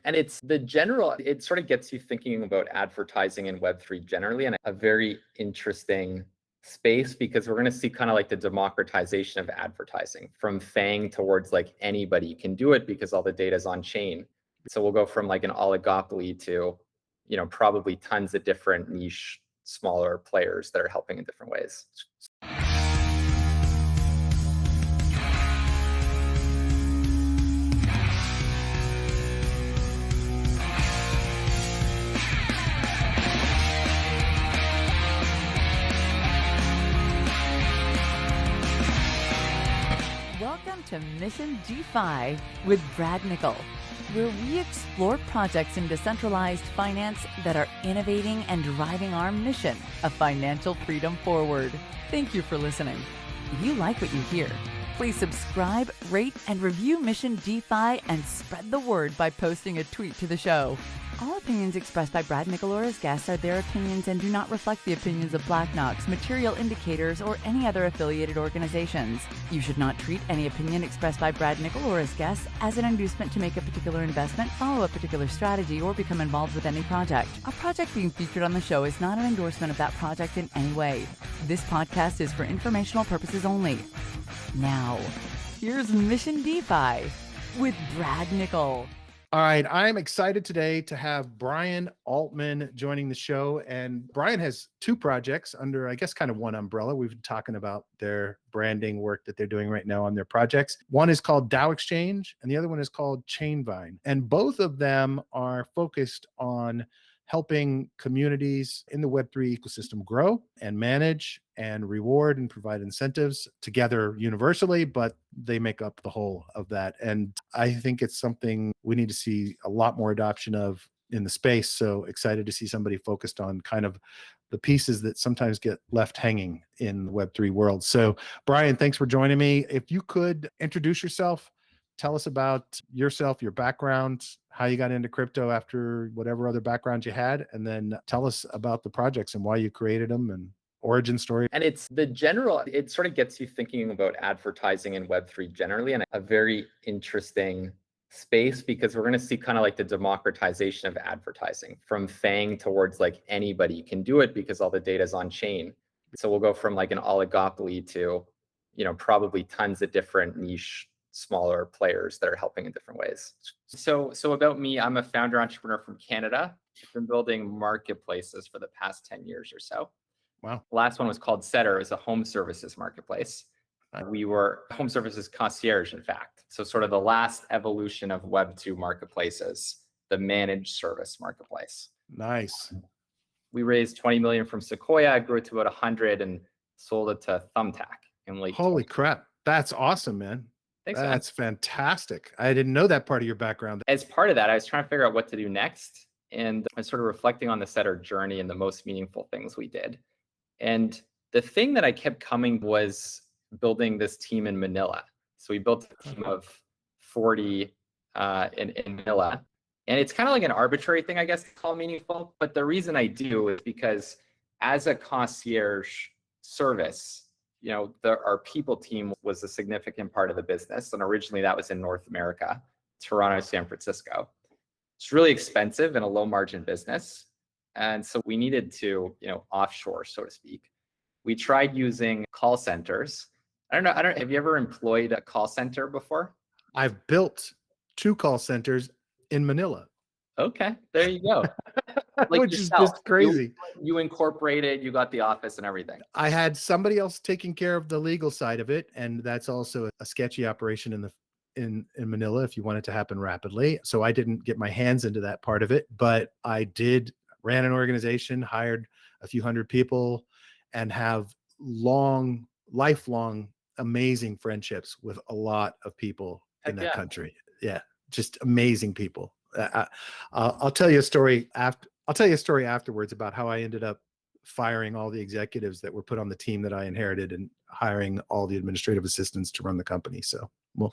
And it sort of gets you thinking about advertising in Web3 generally, and a very interesting space because we're going to see kind of like the democratization of advertising from FANG towards like anybody can do it because all the data is on chain. So we'll go from like an oligopoly to, probably tons of different niche, smaller players that are helping in different ways. Welcome to Mission DeFi with Brad Nickel, where we explore projects in decentralized finance that are innovating and driving our mission of financial freedom forward. Thank you for listening. If you like what you hear, please subscribe, rate, and review Mission DeFi and spread the word by posting a tweet to the show. All opinions expressed by Brad Nickel or his guests are their opinions and do not reflect the opinions of Black Knox, Material Indicators, or any other affiliated organizations. You should not treat any opinion expressed by Brad Nickel or his guests as an inducement to make a particular investment, follow a particular strategy, or become involved with any project. A project being featured on the show is not an endorsement of that project in any way. This podcast is for informational purposes only. Now, here's Mission DeFi with Brad Nickel. All right, I'm excited today to have Bryan Altman joining the show. And Bryan has two projects under, I guess, kind of one umbrella. We've been talking about their branding work that they're doing right now on their projects. One is called Dow Exchange, and the other one is called ChainVine. And both of them are focused on helping communities in the Web3 ecosystem grow and manage and reward and provide incentives together universally, but they make up the whole of that. And I think it's something we need to see a lot more adoption of in the space. So excited to see somebody focused on kind of the pieces that sometimes get left hanging in the Web3 world. So Bryan, thanks for joining me. If you could introduce yourself, tell us about yourself, your background, how you got into crypto after whatever other background you had, and then tell us about the projects and why you created them and origin story. And it sort of gets you thinking about advertising in Web3 generally, and a very interesting space because we're going to see kind of like the democratization of advertising from FANG towards like anybody can do it because all the data is on chain. So we'll go from like an oligopoly to, probably tons of different niche, smaller players that are helping in different ways. So about me, I'm a founder entrepreneur from Canada. I've been building marketplaces for the past 10 years or so. Wow. The last one was called Setter. It was a home services marketplace. We were home services concierge, in fact. So sort of the last evolution of Web2 marketplaces, the managed service marketplace. Nice. We raised 20 million from Sequoia, grew it to about 100 and sold it to Thumbtack in late. Holy crap. That's awesome, man. Thanks, That's fantastic. I didn't know that part of your background. As part of that, I was trying to figure out what to do next. And I was sort of reflecting on the Setter journey and the most meaningful things we did. And the thing that I kept coming was building this team in Manila. So we built a team of 40 in Manila. And it's kind of like an arbitrary thing, I guess, to call meaningful. But the reason I do is because as a concierge service, our people team was a significant part of the business. And originally that was in North America, Toronto, San Francisco. It's really expensive and a low margin business. And so we needed to, offshore, so to speak. We tried using call centers. Have you ever employed a call center before? I've built 2 call centers in Manila. Okay, there you go. Which is just crazy. You incorporated, you got the office and everything. I had somebody else taking care of the legal side of it. And that's also a sketchy operation in Manila if you want it to happen rapidly. So I didn't get my hands into that part of it, but I ran an organization, hired a few hundred people, and have lifelong, amazing friendships with a lot of people in that country. Yeah, just amazing people. I'll tell you a story afterwards about how I ended up firing all the executives that were put on the team that I inherited and hiring all the administrative assistants to run the company. So we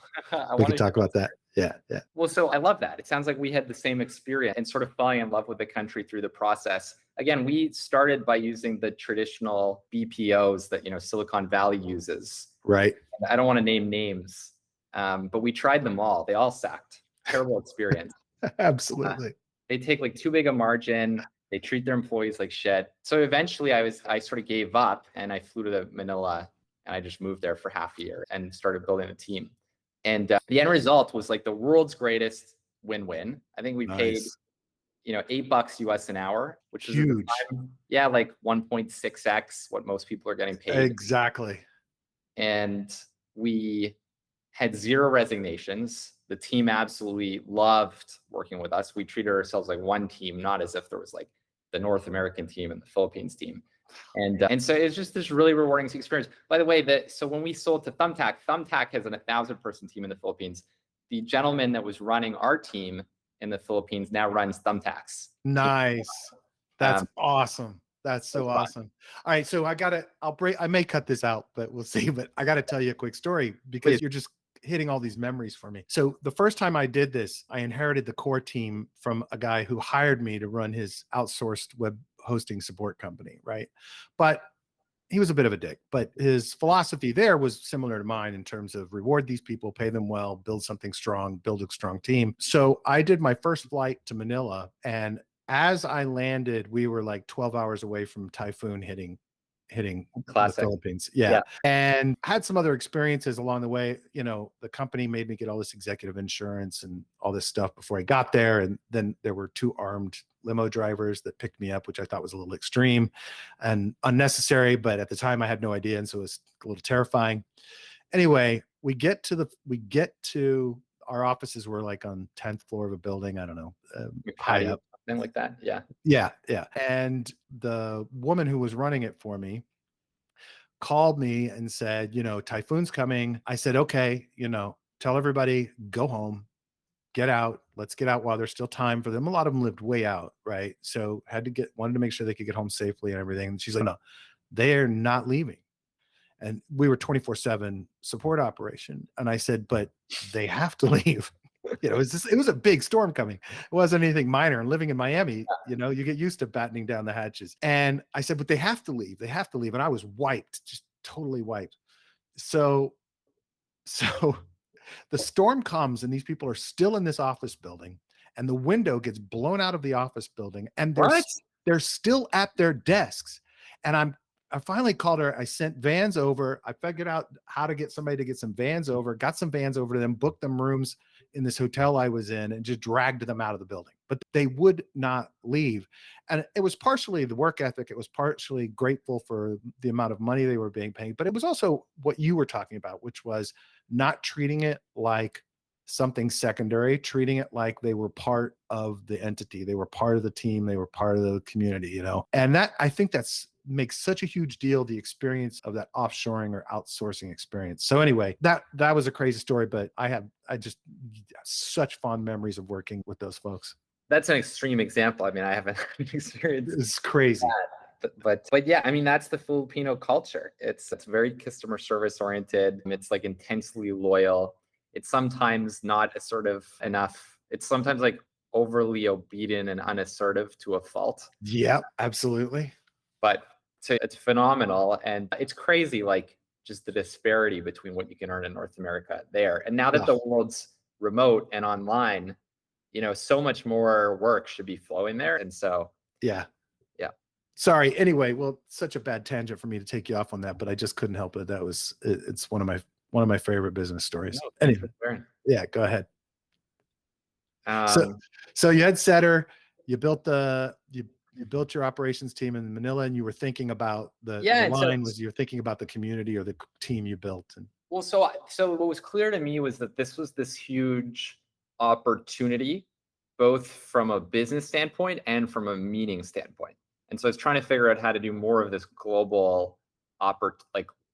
can talk about that. Yeah. Well, so I love that. It sounds like we had the same experience and sort of falling in love with the country through the process. Again, we started by using the traditional BPOs that, Silicon Valley uses. Right. I don't want to name names, but we tried them all. They all sucked. Terrible experience. Absolutely. They take like too big a margin. They treat their employees like shit. So eventually I sort of gave up and I flew to Manila and I just moved there for half a year and started building a team. And the end result was like the world's greatest win-win. I think we paid, Nice. $8 US an hour, which is at the Huge. time, yeah, like 1.6x what most people are getting paid. Exactly. And we had zero resignations. The team absolutely loved working with us. We treated ourselves like one team, not as if there was like the North American team and the Philippines team. And so it's just this really rewarding experience. By the way, so when we sold to Thumbtack, Thumbtack has an 1,000-person team in the Philippines. The gentleman that was running our team in the Philippines now runs Thumbtack's. Nice. That's Um, awesome. That's so awesome. All right. So I may cut this out, but we'll see. But I got to tell you a quick story because Please. you're just hitting all these memories for me. So the first time I did this, I inherited the core team from a guy who hired me to run his outsourced web hosting support company. Right. But he was a bit of a dick, but his philosophy there was similar to mine in terms of reward these people, pay them well, build something strong, build a strong team. So I did my first flight to Manila, and as I landed, we were like 12 hours away from typhoon hitting the Classic. Philippines. Yeah. Yeah. And had some other experiences along the way. The company made me get all this executive insurance and all this stuff before I got there. And then there were 2 armed limo drivers that picked me up, which I thought was a little extreme and unnecessary. But at the time I had no idea. And so it was a little terrifying. Anyway, we get to our offices were like on 10th floor of a building. I don't know, high up. Something like that. Yeah. Yeah. Yeah. And the woman who was running it for me called me and said, typhoon's coming. I said, okay, tell everybody, go home, get out. Let's get out while there's still time for them. A lot of them lived way out. Right. So wanted to make sure they could get home safely and everything. And she's like, no, they're not leaving. And we were 24/7 support operation. And I said, but they have to leave. It was a big storm coming. It wasn't anything minor. And living in Miami, you get used to battening down the hatches. And I said, but they have to leave. They have to leave. And I was wiped, just totally wiped. So the storm comes and these people are still in this office building and the window gets blown out of the office building and they're still at their desks. And I finally called her. I sent vans over. I figured out how to get somebody to get some vans over, got some vans over to them, booked them rooms in this hotel I was in and just dragged them out of the building, but they would not leave. And it was partially the work ethic. It was partially grateful for the amount of money they were being paid, but it was also what you were talking about, which was not treating it like something secondary, treating it like they were part of the entity. They were part of the team. They were part of the community, and I think makes such a huge deal, the experience of that offshoring or outsourcing experience. So anyway, that was a crazy story, but I just such fond memories of working with those folks. That's an extreme example. I mean, I haven't experienced It's crazy. But yeah, I mean, that's the Filipino culture. It's very customer service oriented. It's like intensely loyal. It's sometimes not assertive enough. It's sometimes like overly obedient and unassertive to a fault. Yeah, absolutely. But it's phenomenal. And it's crazy, like just the disparity between what you can earn in North America there. And now that the world's remote and online, so much more work should be flowing there. And so, yeah. Sorry. Anyway, well, such a bad tangent for me to take you off on that, but I just couldn't help it. It's one of my favorite business stories. No, anyway, yeah, go ahead. So you had Setter, you built you built your operations team in Manila, and you were thinking about you're thinking about the community or the team you built. And well, so what was clear to me was that this was this huge opportunity, both from a business standpoint and from a meeting standpoint. And so I was trying to figure out how to do more of this global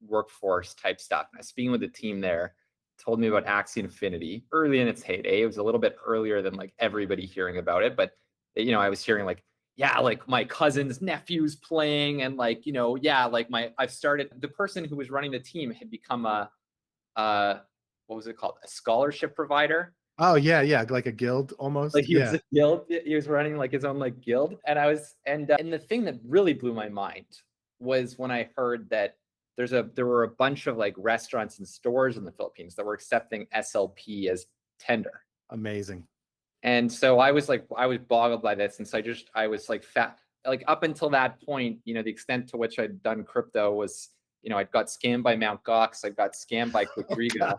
workforce type stuff. And I was speaking with the team there, told me about Axie Infinity early in its heyday. It was a little bit earlier than like everybody hearing about it, but I was hearing like, yeah, like my cousin's nephew's playing, and like, I've started. The person who was running the team had become a what was it called? A scholarship provider. Oh yeah, like a guild almost. Like he was a guild. He was running like his own like guild, and and the thing that really blew my mind was when I heard that there were a bunch of like restaurants and stores in the Philippines that were accepting SLP as tender. Amazing. And so I was boggled by this. And so I was like like up until that point, the extent to which I'd done crypto was, I'd got scammed by Mt. Gox. I got scammed by Oh, Quadriga.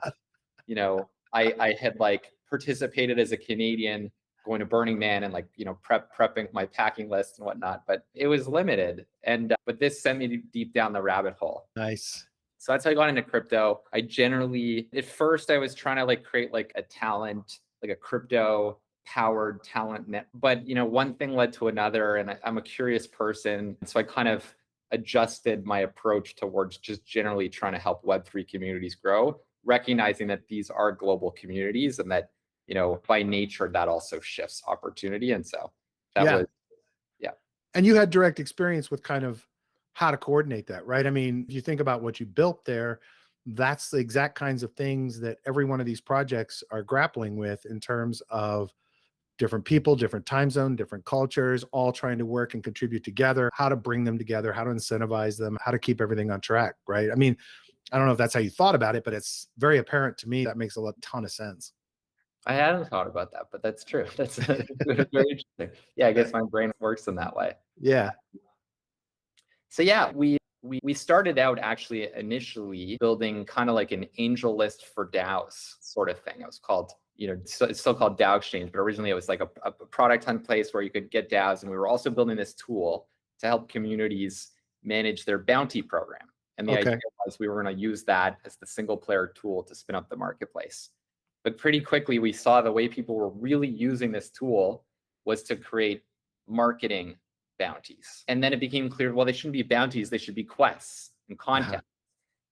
God. I had like participated as a Canadian going to Burning Man and like, prepping my packing list and whatnot, but it was limited. And, but this sent me deep down the rabbit hole. Nice. So that's how I got into crypto. I generally, at first I was trying to like create like a talent, like a crypto powered talent net. But, one thing led to another, and I'm a curious person. So I kind of adjusted my approach towards just generally trying to help Web3 communities grow, recognizing that these are global communities and that, by nature, that also shifts opportunity. And so that was, yeah. And you had direct experience with kind of how to coordinate that, right? I mean, if you think about what you built there, that's the exact kinds of things that every one of these projects are grappling with in terms of different people, different time zone, different cultures, all trying to work and contribute together, how to bring them together, how to incentivize them, how to keep everything on track, right? I mean, I don't know if that's how you thought about it, but it's very apparent to me that makes a ton of sense. I hadn't thought about that, but that's true. That's very interesting. Yeah, I guess my brain works in that way. Yeah. So yeah, we started out actually initially building kind of like an angel list for DAOs sort of thing. It was called, it's still called Dow Exchange, but originally it was like a product hunt place where you could get DAOs. And we were also building this tool to help communities manage their bounty program. And the idea was we were going to use that as the single player tool to spin up the marketplace. But pretty quickly, we saw the way people were really using this tool was to create marketing bounties. And then it became clear, well, they shouldn't be bounties, they should be quests and content.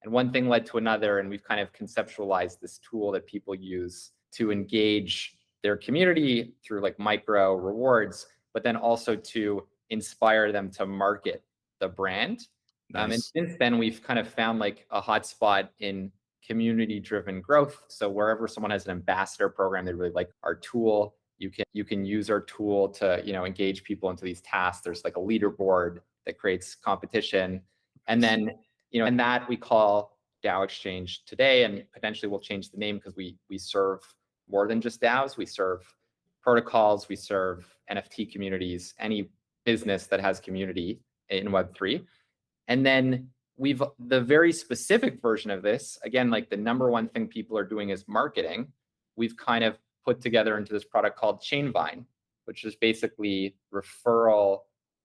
And one thing led to another, and we've kind of conceptualized this tool that people use to engage their community through like micro rewards, but then also to inspire them to market the brand. And since then, we've kind of found like a hotspot in community-driven growth. So wherever someone has an ambassador program, they really like our tool. You can use our tool to engage people into these tasks. There's like a leaderboard that creates competition, and then and that we call DAO Exchange today, and potentially we'll change the name because we serve more than just DAOs. We serve protocols, we serve NFT communities, any business that has community in Web3, and then the very specific version of this, again, like the number one thing people are doing is marketing. We've kind of put together into this product called ChainVine, which is basically referral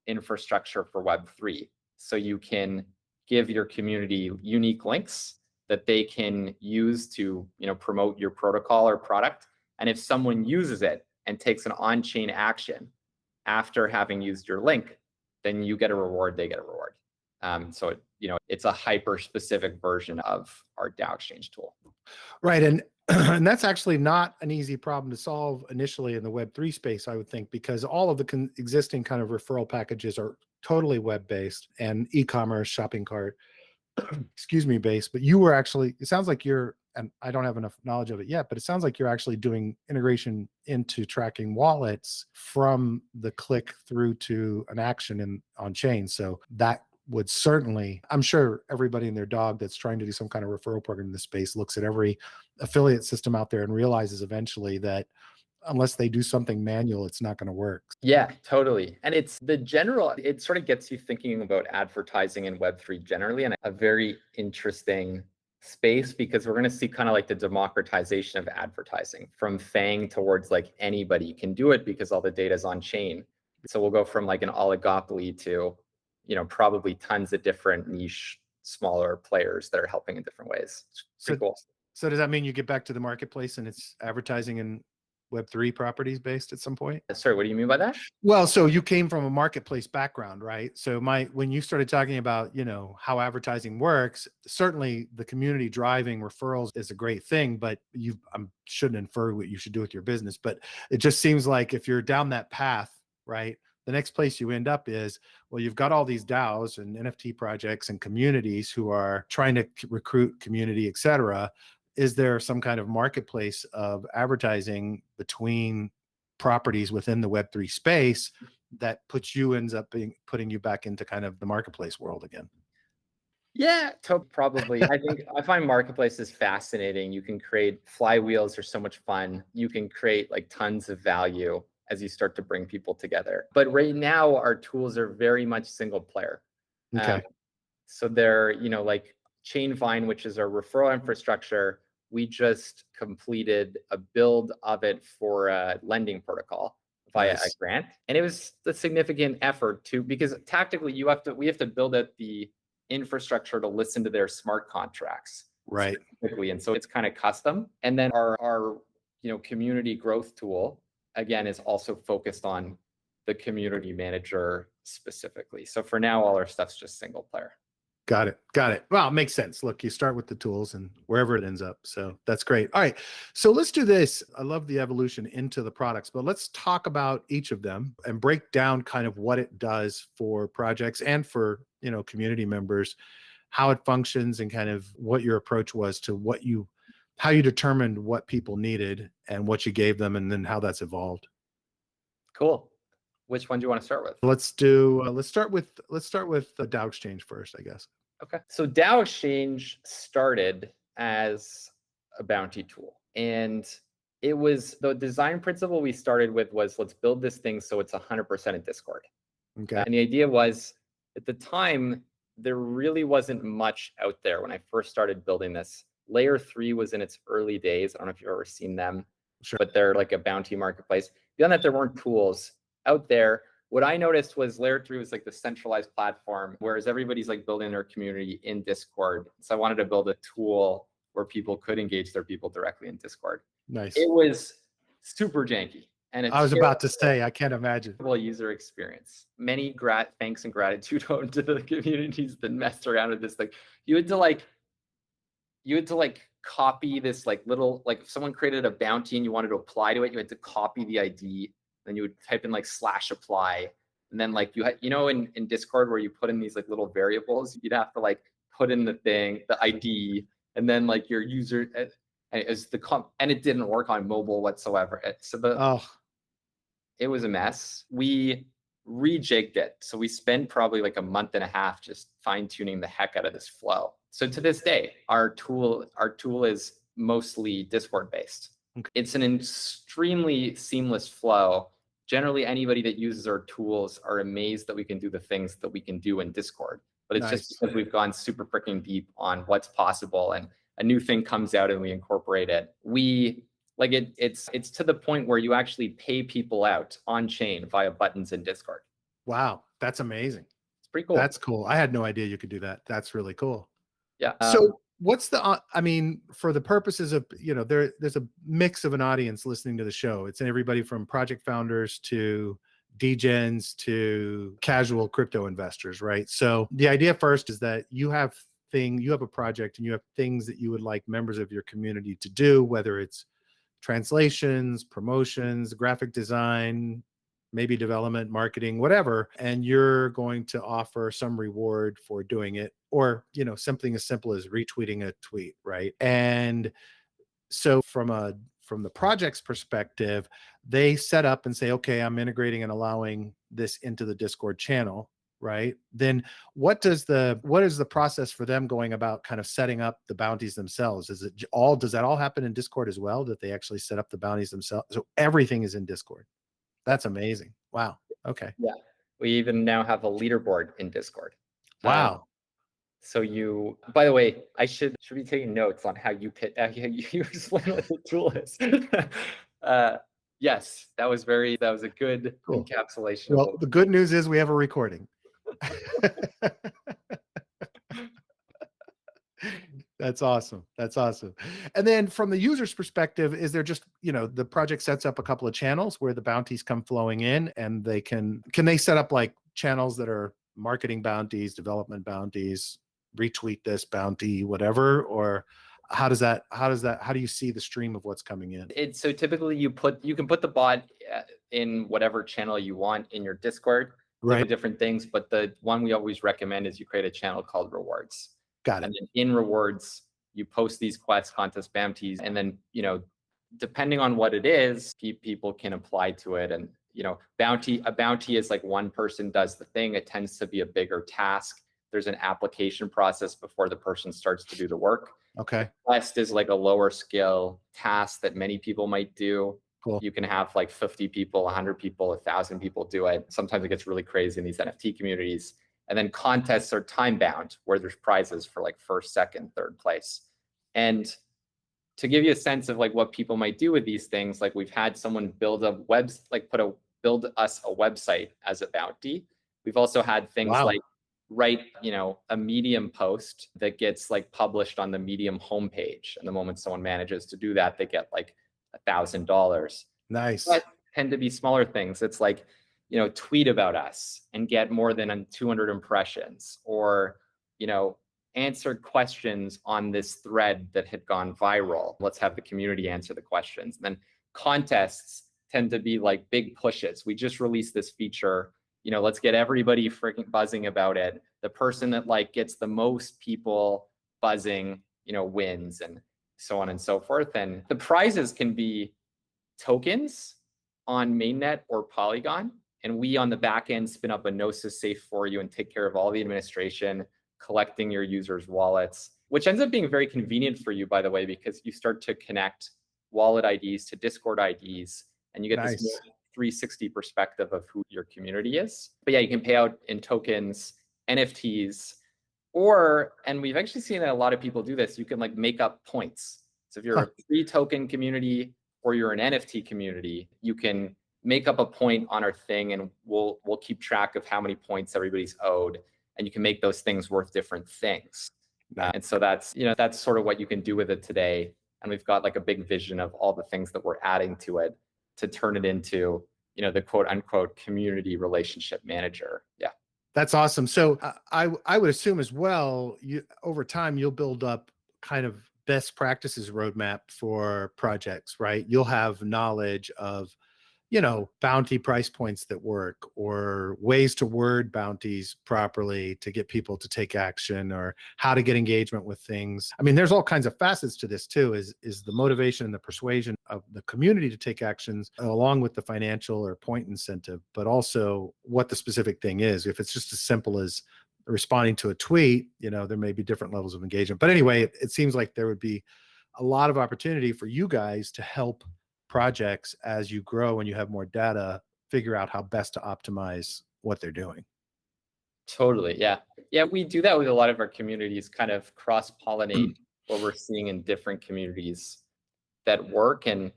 infrastructure for Web3. So you can give your community unique links that they can use to promote your protocol or product. And if someone uses it and takes an on-chain action after having used your link, then you get a reward, they get a reward. So it's a hyper-specific version of our DAO Exchange tool. Right, and that's actually not an easy problem to solve initially in the Web3 space, I would think, because all of the existing kind of referral packages are totally web-based and e-commerce, shopping cart, excuse me, based. But you were actually, it sounds like you're, and I don't have enough knowledge of it yet, but it sounds like you're actually doing integration into tracking wallets from the click through to an action on chain. So that would certainly, I'm sure everybody and their dog that's trying to do some kind of referral program in this space looks at every affiliate system out there and realizes eventually that unless they do something manual, it's not going to work. Yeah, totally. And it sort of gets you thinking about advertising in Web3 generally, and a very interesting space, because we're going to see kind of like the democratization of advertising from FANG towards like anybody can do it because all the data is on chain. So we'll go from like an oligopoly to probably tons of different niche, smaller players that are helping in different ways. It's pretty cool. So does that mean you get back to the marketplace and it's advertising and Web3 properties based at some point? Sorry, what do you mean by that? Well, so you came from a marketplace background, right? So when you started talking about, how advertising works, certainly the community driving referrals is a great thing, but I shouldn't infer what you should do with your business, but it just seems like if you're down that path, right, the next place you end up is, well, you've got all these DAOs and NFT projects and communities who are trying to recruit community, et cetera. Is there some kind of marketplace of advertising between properties within the Web3 space that ends up putting you back into kind of the marketplace world again? Yeah, probably. I find marketplaces fascinating. You can create flywheels are so much fun. You can create like tons of value as you start to bring people together. But right now, our tools are very much single player. Um, Okay. so they're, like ChainVine, which is our referral infrastructure. We just completed a build of it for a lending protocol via a Nice. grant. And it was a significant effort because tactically we have to build out the infrastructure to listen to their smart contracts Right. specifically. And so it's kind of custom. And then our community growth tool, again, is also focused on the community manager specifically. So for now, all our stuff's just single player. Got it. Got it. Well, it makes sense. Look, you start with the tools and wherever it ends up. So that's great. All right. So let's do this. I love the evolution into the products, but let's talk about each of them and break down kind of what it does for projects and for, community members, how it functions and kind of what your approach was to how you determined what people needed and what you gave them and then how that's evolved. Cool. Which one do you want to start with? Let's start with the Dow Exchange first, I guess. Okay. So Dow Exchange started as a bounty tool. And it was the design principle we started with was let's build this thing so it's 100% in Discord. Okay. And the idea was at the time, there really wasn't much out there when I first started building this. Layer 3 was in its early days. I don't know if you've ever seen them, Sure. but they're like a bounty marketplace. Beyond that, there weren't tools out there. What I noticed was layer 3 was like the centralized platform, whereas everybody's like building their community in Discord. So I wanted to build a tool where people could engage their people directly in Discord. Nice. It was super janky. And I was about to say, I can't imagine. User experience. Many thanks and gratitude owed to the communities that messed around with this thing. You had to like copy this like little, like if someone created a bounty and you wanted to apply to it, you had to copy the ID. Then you would type in like /apply. And then like you had, in Discord where you put in these like little variables, you'd have to like put in the ID, and then like your user, and it didn't work on mobile whatsoever. It was a mess. We rejigged it. So we spent probably like a month and a half just fine tuning the heck out of this flow. So to this day, our tool is mostly Discord based. Okay. It's an extremely seamless flow. Generally, anybody that uses our tools are amazed that we can do the things that we can do in Discord. But it's just because we've gone super freaking deep on what's possible, and a new thing comes out and we incorporate it. It's to the point where you actually pay people out on chain via buttons in Discord. Wow, that's amazing. It's pretty cool. That's cool. I had no idea you could do that. That's really cool. Yeah. So what's for the purposes of, there's a mix of an audience listening to the show. It's everybody from project founders to degens to casual crypto investors, right? So the idea first is that you have a project and you have things that you would like members of your community to do, whether it's translations, promotions, graphic design, maybe development, marketing, whatever, and you're going to offer some reward for doing it, or something as simple as retweeting a tweet, right? And so from the project's perspective, they set up and say, okay, I'm integrating and allowing this into the Discord channel, right? Then what is the process for them going about kind of setting up the bounties themselves? Does that all happen in Discord as well, that they actually set up the bounties themselves? So everything is in Discord. That's amazing. Wow. Okay. Yeah. We even now have a leaderboard in Discord. Wow. So by the way, I should be taking notes on how you explain what the tool is. Yes, that was a good Cool. encapsulation. Well, the good news is we have a recording. That's awesome. That's awesome. And then from the user's perspective, is there just, the project sets up a couple of channels where the bounties come flowing in, and they can they set up like channels that are marketing bounties, development bounties, retweet this bounty, whatever, or how do you see the stream of what's coming in? So typically you can put the bot in whatever channel you want in your Discord, right? Different things, but the one we always recommend is you create a channel called rewards. Got it. And then in rewards, you post these quests, contests, bounties, and then, depending on what it is, people can apply to it. And, a bounty is like one person does the thing. It tends to be a bigger task. there's an application process before the person starts to do the work. Okay. Quest is like a lower skill task that many people might do. Cool. You can have like 50 people, 100 people, 1,000 people do it. Sometimes it gets really crazy in these NFT communities. And then contests are time bound, where there's prizes for like first, second, third place. And to give you a sense of like what people might do with these things, like we've had someone build a build us a website as a bounty. We've also had things like write, a Medium post that gets like published on the Medium homepage. And the moment someone manages to do that, they get like $1,000. Nice. But tend to be smaller things. It's like, tweet about us and get more than 200 impressions, or, answered questions on this thread that had gone viral. Let's have the community answer the questions. And then contests tend to be like big pushes. We just released this feature, let's get everybody freaking buzzing about it. The person that like gets the most people buzzing, wins, and so on and so forth. And the prizes can be tokens on mainnet or Polygon. And we on the back end spin up a Gnosis safe for you and take care of all the administration, collecting your users' wallets, which ends up being very convenient for you, by the way, because you start to connect wallet IDs to Discord IDs, and you get this 360 perspective of who your community is. But yeah, you can pay out in tokens, NFTs, and we've actually seen that a lot of people do this, you can like make up points. So if you're a 3-token community or you're an NFT community, you can make up a point on our thing, and we'll keep track of how many points everybody's owed, and you can make those things worth different things. And so that's sort of what you can do with it today. And we've got like a big vision of all the things that we're adding to it to turn it into, the quote unquote community relationship manager. Yeah. That's awesome. So I would assume as well, over time, you'll build up kind of best practices roadmap for projects, right? You'll have knowledge of, bounty price points that work, or ways to word bounties properly to get people to take action, or how to get engagement with things. I mean, there's all kinds of facets to this too, is the motivation and the persuasion of the community to take actions, along with the financial or point incentive, but also what the specific thing is. If it's just as simple as responding to a tweet, there may be different levels of engagement. But anyway, it seems like there would be a lot of opportunity for you guys to help projects as you grow and you have more data, figure out how best to optimize what they're doing. Totally. Yeah. Yeah. We do that with a lot of our communities, kind of cross-pollinate what we're seeing in different communities that work. And,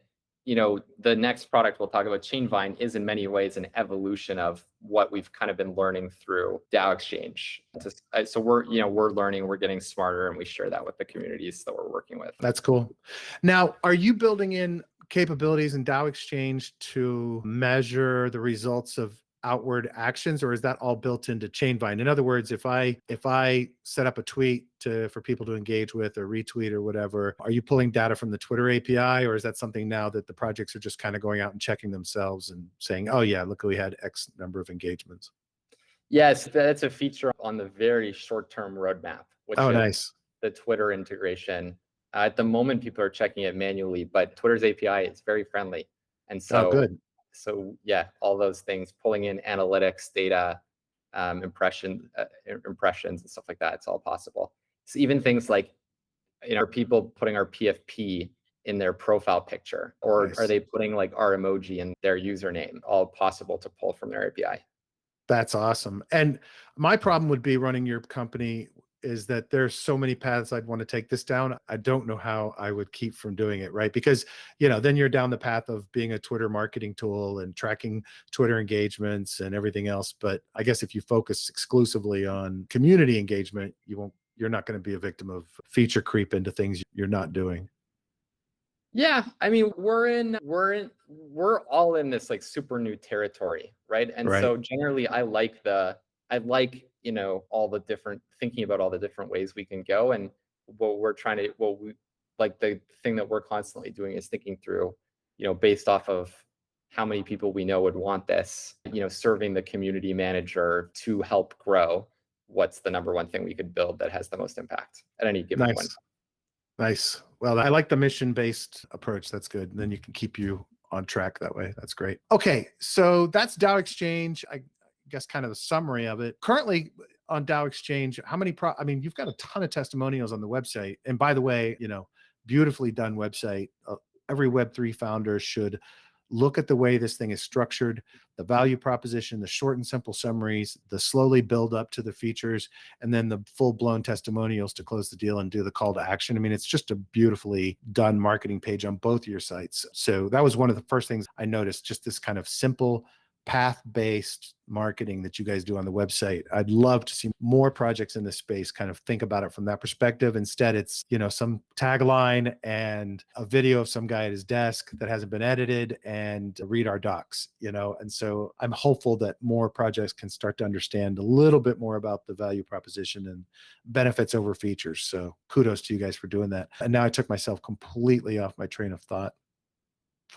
the next product we'll talk about, ChainVine, is in many ways an evolution of what we've kind of been learning through DAO Exchange. So we're learning, we're getting smarter, and we share that with the communities that we're working with. That's cool. Now, are you building in capabilities in DAO Exchange to measure the results of outward actions, or is that all built into ChainVine? In other words, if I set up a tweet for people to engage with or retweet or whatever, are you pulling data from the Twitter API, or is that something now that the projects are just kind of going out and checking themselves and saying, oh yeah, look, we had X number of engagements? Yes, that's a feature on the very short-term roadmap, which is nice. The Twitter integration. At the moment, people are checking it manually, but Twitter's API is very friendly. And so, good. So yeah, all those things, pulling in analytics, data, impressions and stuff like that, it's all possible. So even things like, are people putting our PFP in their profile picture, or are they putting like our emoji in their username? All possible to pull from their API. That's awesome. And my problem would be running your company is that there's so many paths I'd want to take this down. I don't know how I would keep from doing it, right? Because, then you're down the path of being a Twitter marketing tool and tracking Twitter engagements and everything else. But I guess if you focus exclusively on community engagement, you're not going to be a victim of feature creep into things you're not doing. Yeah, I mean, we're all in this like super new territory, right? And so generally I like thinking about all the different ways we can go. And the thing that we're constantly doing is thinking through, based off of how many people we know would want this, serving the community manager to help grow, what's the number one thing we could build that has the most impact at any given point. Nice. Well, I like the mission-based approach. That's good. And then you can keep you on track that way. That's great. Okay. So that's DAO Exchange. I guess kind of the summary of it. Currently, on Dow Exchange, how many I mean, you've got a ton of testimonials on the website. And by the way, beautifully done website. Every Web3 founder should look at the way this thing is structured, the value proposition, the short and simple summaries, the slowly build up to the features, and then the full blown testimonials to close the deal and do the call to action. I mean, it's just a beautifully done marketing page on both your sites. So that was one of the first things I noticed, just this kind of simple path-based marketing that you guys do on the website. I'd love to see more projects in this space kind of think about it from that perspective. Instead, it's, some tagline and a video of some guy at his desk that hasn't been edited and read our docs, and so I'm hopeful that more projects can start to understand a little bit more about the value proposition and benefits over features. So kudos to you guys for doing that. And now I took myself completely off my train of thought.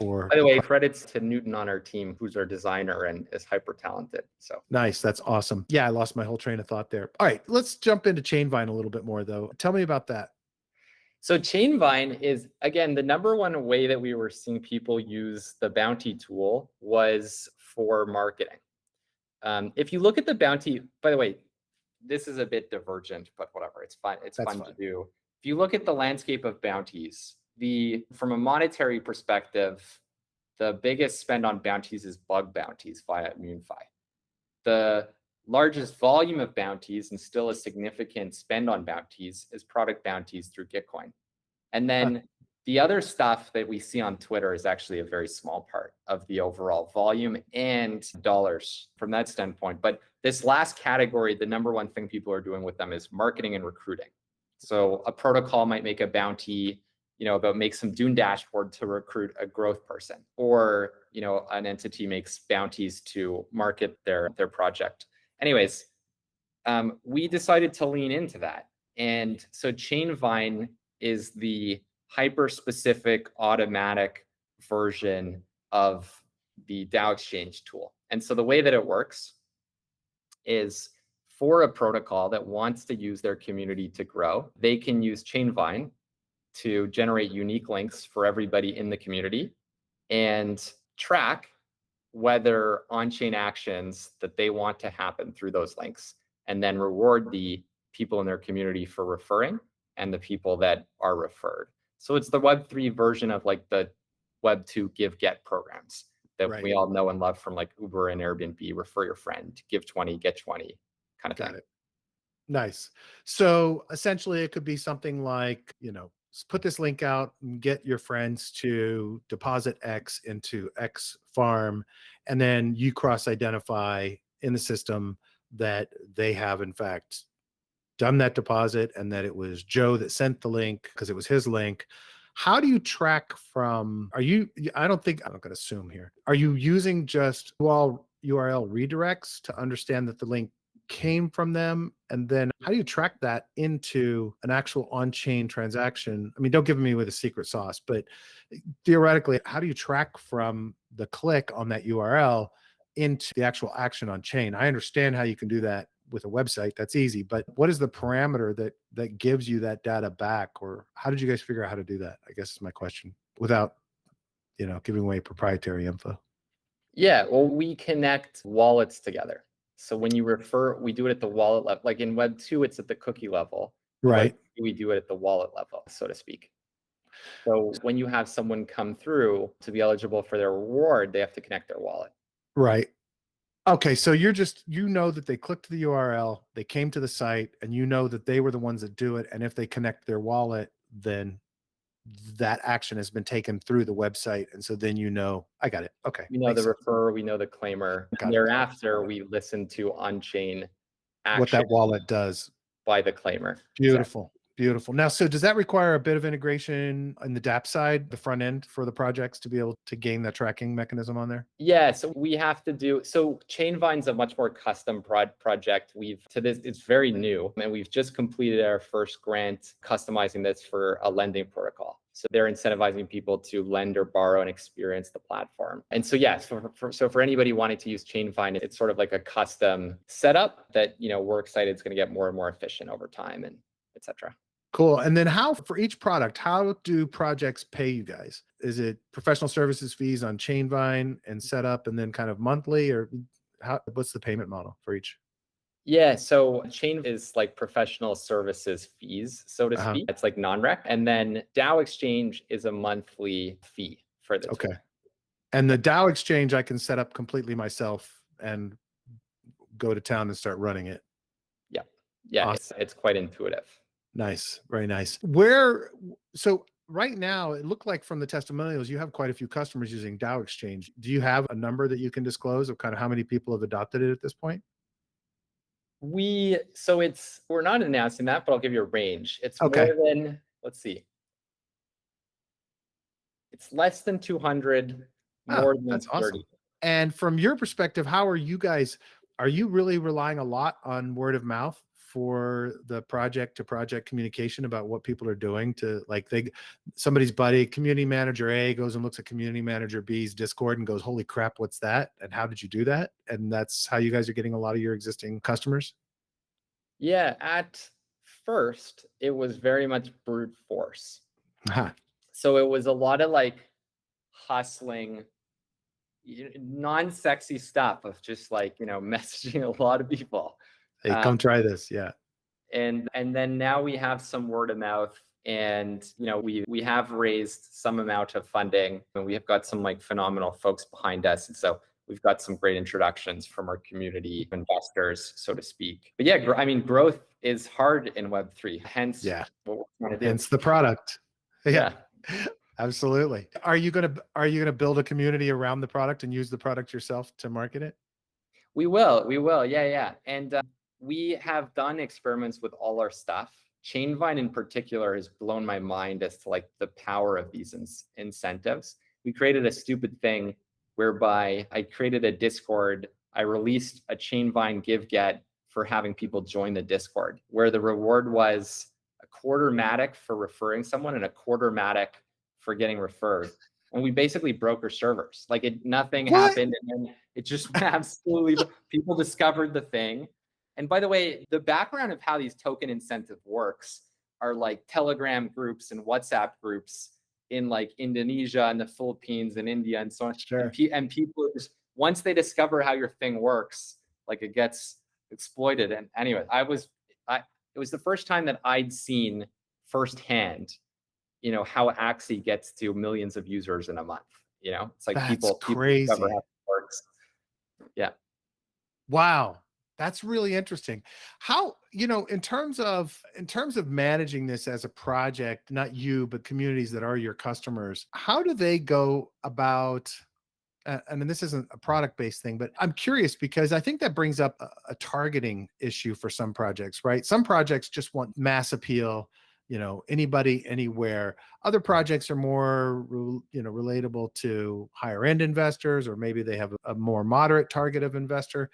By the way, credits to Newton on our team, who's our designer and is hyper talented. So nice. That's awesome. Yeah, I lost my whole train of thought there. All right, let's jump into ChainVine a little bit more though. Tell me about that. So ChainVine is, again, the number one way that we were seeing people use the bounty tool was for marketing. If you look at the bounty, by the way, this is a bit divergent, but whatever, it's fun. It's fun to do. If you look at the landscape of bounties, from a monetary perspective, the biggest spend on bounties is bug bounties via ImmuneFi. The largest volume of bounties and still a significant spend on bounties is product bounties through Gitcoin. And then the other stuff that we see on Twitter is actually a very small part of the overall volume and dollars from that standpoint. But this last category, the number one thing people are doing with them is marketing and recruiting. So a protocol might make a bounty, about make some Dune dashboard to recruit a growth person, or, an entity makes bounties to market their project. Anyways, we decided to lean into that. And so ChainVine is the hyper-specific automatic version of the Dow Exchange tool. And so the way that it works is for a protocol that wants to use their community to grow, they can use ChainVine to generate unique links for everybody in the community and track whether on-chain actions that they want to happen through those links, and then reward the people in their community for referring and the people that are referred. So it's the Web3 version of like the Web2 give-get programs that we all know and love from like Uber and Airbnb, refer your friend, give 20, get 20 kind of thing. Nice. So essentially it could be something like, put this link out and get your friends to deposit X into X farm. And then you cross-identify in the system that they have in fact done that deposit and that it was Joe that sent the link because it was his link. How do you track I'm going to assume here. Are you using just URL redirects to understand that the link came from them? And then how do you track that into an actual on-chain transaction? I mean, don't give me with a secret sauce, but theoretically, how do you track from the click on that URL into the actual action on chain? I understand how you can do that with a website. That's easy. But what is the parameter that gives you that data back? Or how did you guys figure out how to do that? I guess is my question, without, giving away proprietary info. Yeah, well, we connect wallets together. So when you refer, we do it at the wallet level. Like in Web 2, it's at the cookie level. Right. We do it at the wallet level, so to speak. So when you have someone come through to be eligible for their reward, they have to connect their wallet. Right. Okay. So you're just, that they clicked the URL, they came to the site, and that they were the ones that do it. And if they connect their wallet, then that action has been taken through the website. And so then I got it. Okay. We know the referrer, we know the claimer. And thereafter, we listen to on-chain action. What that wallet does. By the claimer. Beautiful. Exactly. Beautiful. Now, so does that require a bit of integration in the dApp side, the front end for the projects to be able to gain that tracking mechanism on there? Yeah, so we have to so ChainVine's a much more custom project. It's very new, and we've just completed our first grant customizing this for a lending protocol. So they're incentivizing people to lend or borrow and experience the platform. And so, yes, so for anybody wanting to use ChainVine, it's sort of like a custom setup that, we're excited it's going to get more and more efficient over time, and et cetera. Cool. And then for each product, how do projects pay you guys? Is it professional services fees on ChainVine and setup and then kind of monthly, or what's the payment model for each? Yeah, so chain is like professional services fees, so to Uh-huh. speak. It's like non-rec. And then Dow Exchange is a monthly fee for the Okay. tool. And the Dow Exchange I can set up completely myself and go to town and start running it. Yeah. Yeah, Awesome. it's quite intuitive. Nice. Very nice. So right now, it looked like from the testimonials, you have quite a few customers using Dow Exchange. Do you have a number that you can disclose of kind of how many people have adopted it at this point? We're not announcing that, but I'll give you a range. It's more Okay. than, let's see, it's less than 200, Oh, more than that's awesome. 30. And from your perspective, how are you guys? Are you really relying a lot on word of mouth for the project to project communication about what people are doing to like somebody's buddy, community manager A goes and looks at community manager B's Discord and goes, "Holy crap, what's that? And how did you do that?" And that's how you guys are getting a lot of your existing customers? Yeah, at first, it was very much brute force. Aha. So it was a lot of like hustling, non-sexy stuff of just like, messaging a lot of people. Hey, come try this. Yeah. And then now we have some word of mouth, and we have raised some amount of funding, and we have got some like phenomenal folks behind us, and so we've got some great introductions from our community investors, so to speak. But yeah, I mean, growth is hard in Web3, hence Yeah. what we're trying to do. Hence the product. Yeah. Absolutely. Are you gonna build a community around the product and use the product yourself to market it? We will. Yeah. And we have done experiments with all our stuff. ChainVine in particular has blown my mind as to like the power of these incentives. We created a stupid thing whereby I created a Discord. I released a ChainVine give get for having people join the Discord, where the reward was a quarter matic for referring someone and a quarter matic for getting referred. And we basically broke our servers. Like nothing What? happened, and then it just absolutely people discovered the thing. And by the way, the background of how these token incentive works are like Telegram groups and WhatsApp groups in like Indonesia and the Philippines and India and so on. Sure. And people just, once they discover how your thing works, like it gets exploited. And anyway, it was the first time that I'd seen firsthand, how Axie gets to millions of users in a month. It's like That's people crazy. discover how it works. Yeah. Wow. That's really interesting. How, in terms of managing this as a project, not you, but communities that are your customers, how do they go about, and this isn't a product-based thing, but I'm curious because I think that brings up a targeting issue for some projects, right? Some projects just want mass appeal, anybody, anywhere. Other projects are more, relatable to higher end investors, or maybe they have a more moderate target of investor.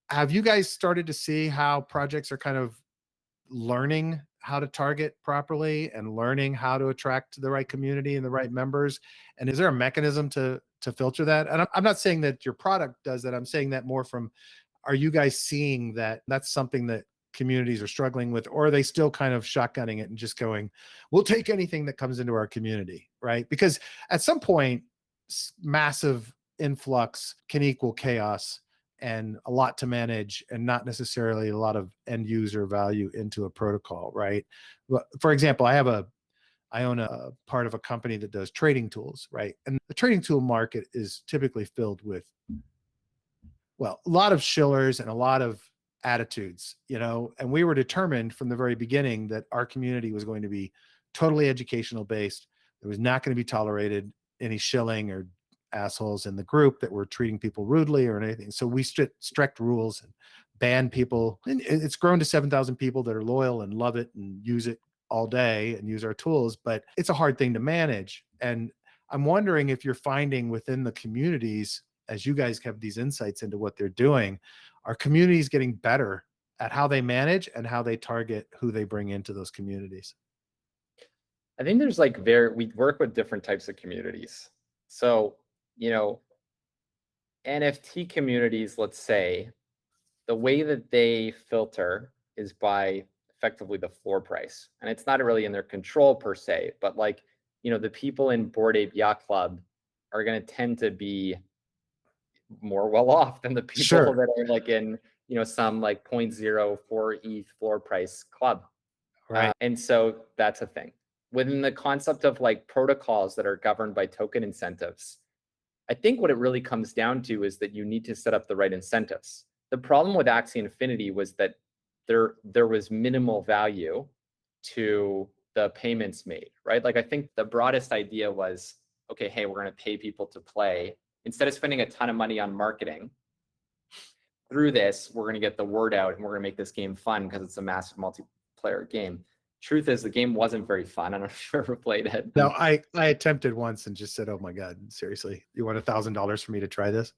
Have you guys started to see how projects are kind of learning how to target properly and learning how to attract the right community and the right members? And is there a mechanism to filter that? And I'm not saying that your product does that. I'm saying that more from, are you guys seeing that that's something that communities are struggling with, or are they still kind of shotgunning it and just going, we'll take anything that comes into our community, right? Because at some point, massive influx can equal chaos and a lot to manage and not necessarily a lot of end user value into a protocol, right? For example, I own a part of a company that does trading tools, right? And the trading tool market is typically filled with, well, a lot of shillers and a lot of attitudes, and we were determined from the very beginning that our community was going to be totally educational based. There was not going to be tolerated any shilling or assholes in the group that were treating people rudely or anything. So we strict rules and ban people. And it's grown to 7,000 people that are loyal and love it and use it all day and use our tools, but it's a hard thing to manage. And I'm wondering if you're finding within the communities, as you guys have these insights into what they're doing, are communities getting better at how they manage and how they target who they bring into those communities? I think there's we work with different types of communities. So, NFT communities, let's say, the way that they filter is by effectively the floor price. And it's not really in their control per se, but the people in Bored Ape Yacht Club are going to tend to be more well off than the people Sure. that are like in, some like 0.04 ETH floor price club. Right. And so that's a thing. Within the concept of like protocols that are governed by token incentives, I think what it really comes down to is that you need to set up the right incentives. The problem with Axie Infinity was that there was minimal value to the payments made, right? Like I think the broadest idea was, okay, hey, we're going to pay people to play. Instead of spending a ton of money on marketing, through this, we're going to get the word out and we're going to make this game fun because it's a massive multiplayer game. Truth is, the game wasn't very fun. I don't know if you ever played it. No, I attempted once and just said, "Oh my God, seriously, you want $1,000 for me to try this?"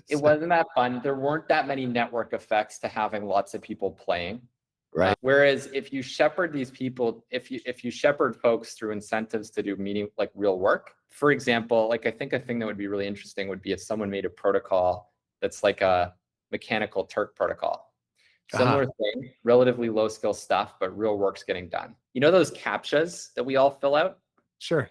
It wasn't that fun. There weren't that many network effects to having lots of people playing. Right. Whereas if you shepherd these people, if you shepherd folks through incentives to do like real work, for example, like I think a thing that would be really interesting would be if someone made a protocol that's like a mechanical Turk protocol. Similar thing, relatively low skill stuff, but real work's getting done. You know those CAPTCHAs that we all fill out? Sure.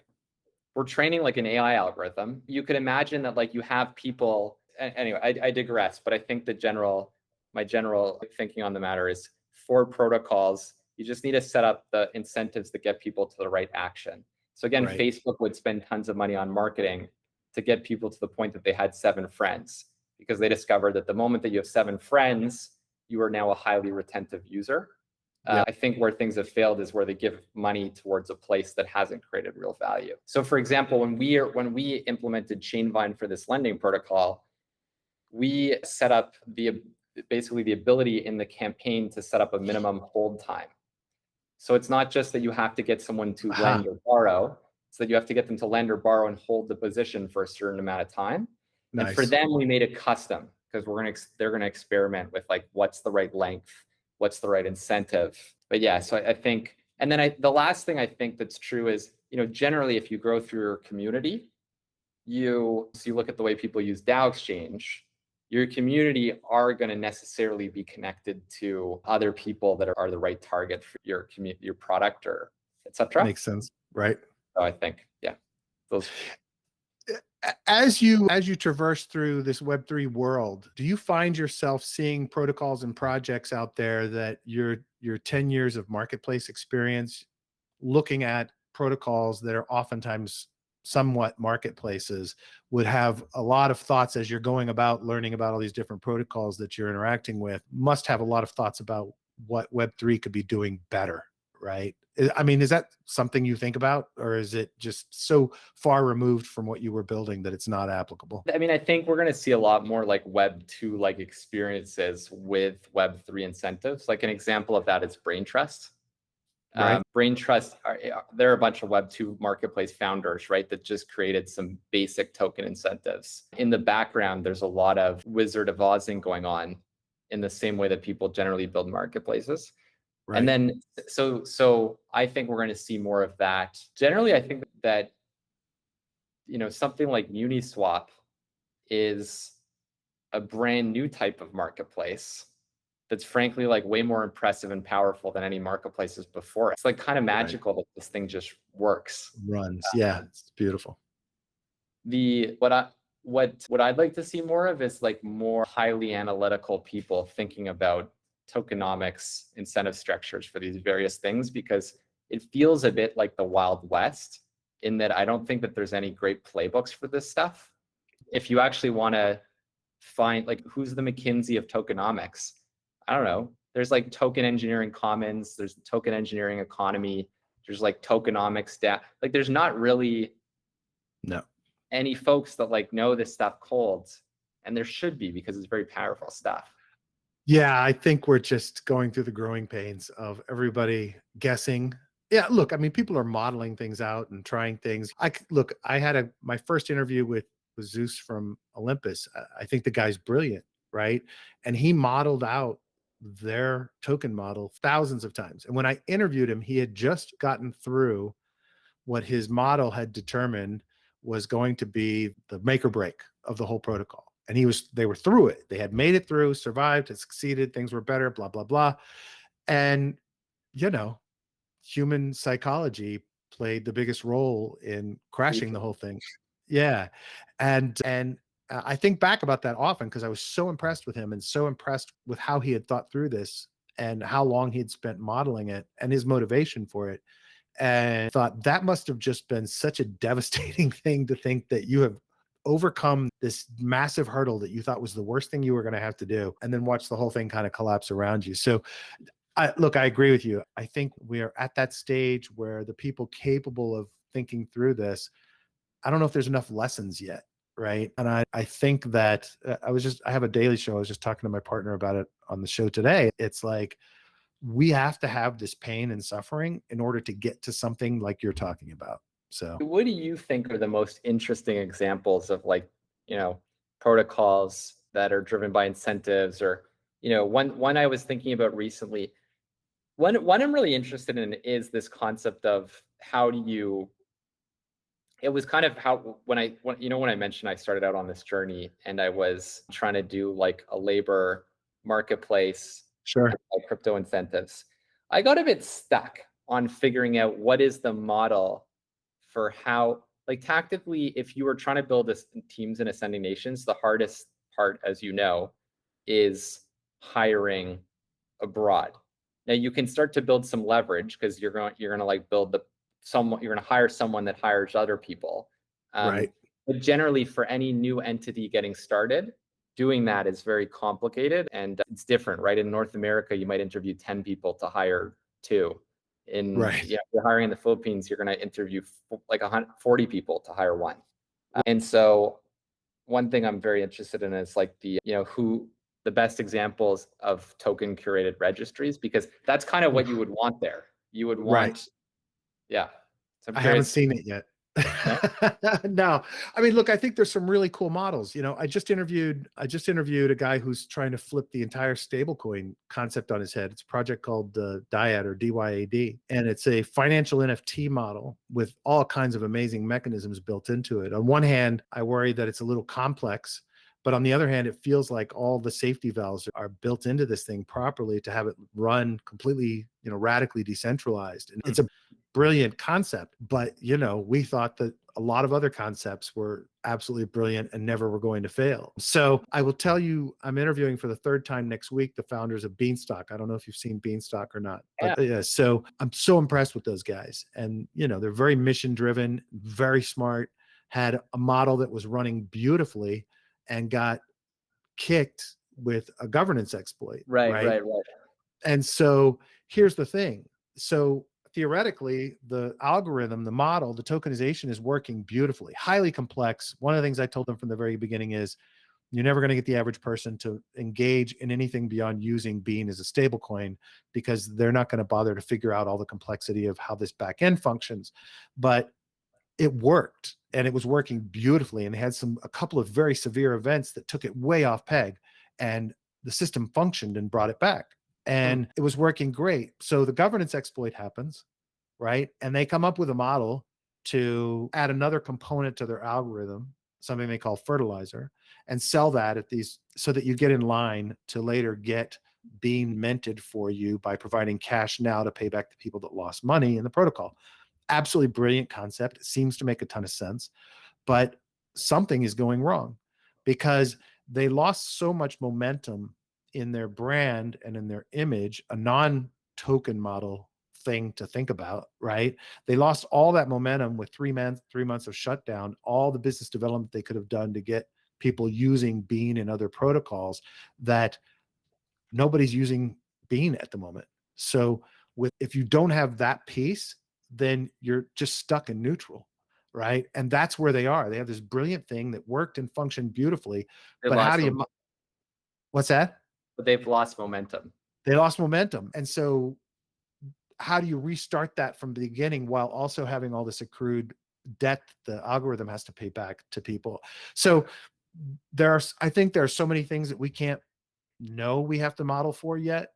We're training like an AI algorithm. You could imagine that like you have people, anyway, I digress, but I think my general thinking on the matter is for protocols, you just need to set up the incentives that get people to the right action. So again, Right. Facebook would spend tons of money on marketing to get people to the point that they had 7 friends, because they discovered that the moment that you have 7 friends, you are now a highly retentive user. I think where things have failed is where they give money towards a place that hasn't created real value. So for example, when we implemented ChainVine for this lending protocol, we set up basically the ability in the campaign to set up a minimum hold time. So it's not just that you have to get someone to lend or borrow, it's that you have to get them to lend or borrow and hold the position for a certain amount of time. Nice. And for them, we made it custom because they're gonna experiment with like what's the right length, what's the right incentive. But yeah, so I think, and then the last thing I think that's true is, generally if you grow through your community, you look at the way people use Dow Exchange, your community are going to necessarily be connected to other people that are the right target for your product or etc. Makes sense, right? So I think, yeah, those. As you traverse through this Web3 world, do you find yourself seeing protocols and projects out there that your 10 years of marketplace experience, looking at protocols that are oftentimes somewhat marketplaces, would have a lot of thoughts as you're going about learning about all these different protocols that you're interacting with, must have a lot of thoughts about what Web3 could be doing better, right? I mean, is that something you think about, or is it just so far removed from what you were building that it's not applicable? I mean, I think we're going to see a lot more like Web 2 like experiences with Web 3 incentives. Like an example of that is Brain Trust. Right. Brain Trust, there are a bunch of Web 2 marketplace founders, right, that just created some basic token incentives. In the background, there's a lot of Wizard of Ozing going in the same way that people generally build marketplaces. Right. And then, so I think we're going to see more of that. Generally, I think that, something like Uniswap is a brand new type of marketplace that's frankly like way more impressive and powerful than any marketplaces before. It's like kind of magical that this thing just works. Runs. Yeah, it's beautiful. What I'd like to see more of is like more highly analytical people thinking about tokenomics incentive structures for these various things, because it feels a bit like the Wild West in that I don't think that there's any great playbooks for this stuff. If you actually want to find like who's the McKinsey of tokenomics, I don't know. There's like token engineering commons, there's the token engineering economy, there's like tokenomics like there's not really any folks that like know this stuff cold, and there should be, because it's very powerful stuff. Yeah, I think we're just going through the growing pains of everybody guessing. Yeah, look, I mean, people are modeling things out and trying things. I had my first interview with Zeus from Olympus. I think the guy's brilliant, right? And he modeled out their token model thousands of times. And when I interviewed him, he had just gotten through what his model had determined was going to be the make or break of the whole protocol. And they were through it. They had made it through, survived, had succeeded, things were better, blah, blah, blah. And, human psychology played the biggest role in crashing the whole thing. Yeah. And I think back about that often because I was so impressed with him and so impressed with how he had thought through this and how long he had spent modeling it and his motivation for it. And thought that must have just been such a devastating thing to think that you have overcome this massive hurdle that you thought was the worst thing you were going to have to do, and then watch the whole thing kind of collapse around you. So look, I agree with you. I think we are at that stage where the people capable of thinking through this, I don't know if there's enough lessons yet. Right. And I think that I have a daily show. I was just talking to my partner about it on the show today. It's like, we have to have this pain and suffering in order to get to something like you're talking about. So what do you think are the most interesting examples of like, protocols that are driven by incentives, or, one I was thinking about recently, one I'm really interested in is this concept of how do you, it was kind of how, when I mentioned I started out on this journey and I was trying to do like a labor marketplace, sure. like crypto incentives, I got a bit stuck on figuring out what is the model for how, like tactically, if you were trying to build teams in ascending nations, the hardest part, as you know, is hiring abroad. Now you can start to build some leverage because you're going to like build you're going to hire someone that hires other people. Right. But generally, for any new entity getting started, doing that is very complicated and it's different, right? In North America, you might interview 10 people to hire 2. Right. If you're hiring in the Philippines, you're going to interview like 140 people to hire 1. And so one thing I'm very interested in is like the best examples of token curated registries, because that's kind of what you would want there. You would want, right. Yeah. So I haven't seen it yet. No? No, I mean, look, I think there's some really cool models. I just interviewed a guy who's trying to flip the entire stablecoin concept on his head. It's a project called Dyad, or DYAD, and it's a financial NFT model with all kinds of amazing mechanisms built into it. On one hand, I worry that it's a little complex, but on the other hand, it feels like all the safety valves are built into this thing properly to have it run completely, radically decentralized. And it's a brilliant concept, but we thought that a lot of other concepts were absolutely brilliant and never were going to fail. So I will tell you, I'm interviewing for the 3rd time next week the founders of Beanstalk. I don't know if you've seen Beanstalk or not, but yeah. So I'm so impressed with those guys, and they're very mission driven, very smart, had a model that was running beautifully, and got kicked with a governance exploit. Right. And so here's the thing. So theoretically, the algorithm, the model, the tokenization is working beautifully, highly complex. One of the things I told them from the very beginning is you're never going to get the average person to engage in anything beyond using Bean as a stable coin, because they're not going to bother to figure out all the complexity of how this back end functions. But it worked, and it was working beautifully. And they had a couple of very severe events that took it way off peg, and the system functioned and brought it back. And it was working great. So the governance exploit happens, right? And they come up with a model to add another component to their algorithm, something they call fertilizer, and sell that at these, so that you get in line to later get Bean minted for you by providing cash now to pay back the people that lost money in the protocol. Absolutely brilliant concept. It seems to make a ton of sense, but something is going wrong because they lost so much momentum in their brand and in their image, a non-token model thing to think about, right? They lost all that momentum with 3 months of shutdown, all the business development they could have done to get people using Bean and other protocols, that nobody's using Bean at the moment. So if you don't have that piece, then you're just stuck in neutral, right? And that's where they are. They have this brilliant thing that worked and functioned beautifully, but how do you, what's that? But they've lost momentum. They lost momentum. And so how do you restart that from the beginning while also having all this accrued debt the algorithm has to pay back to people? So I think there are so many things that we can't know we have to model for yet,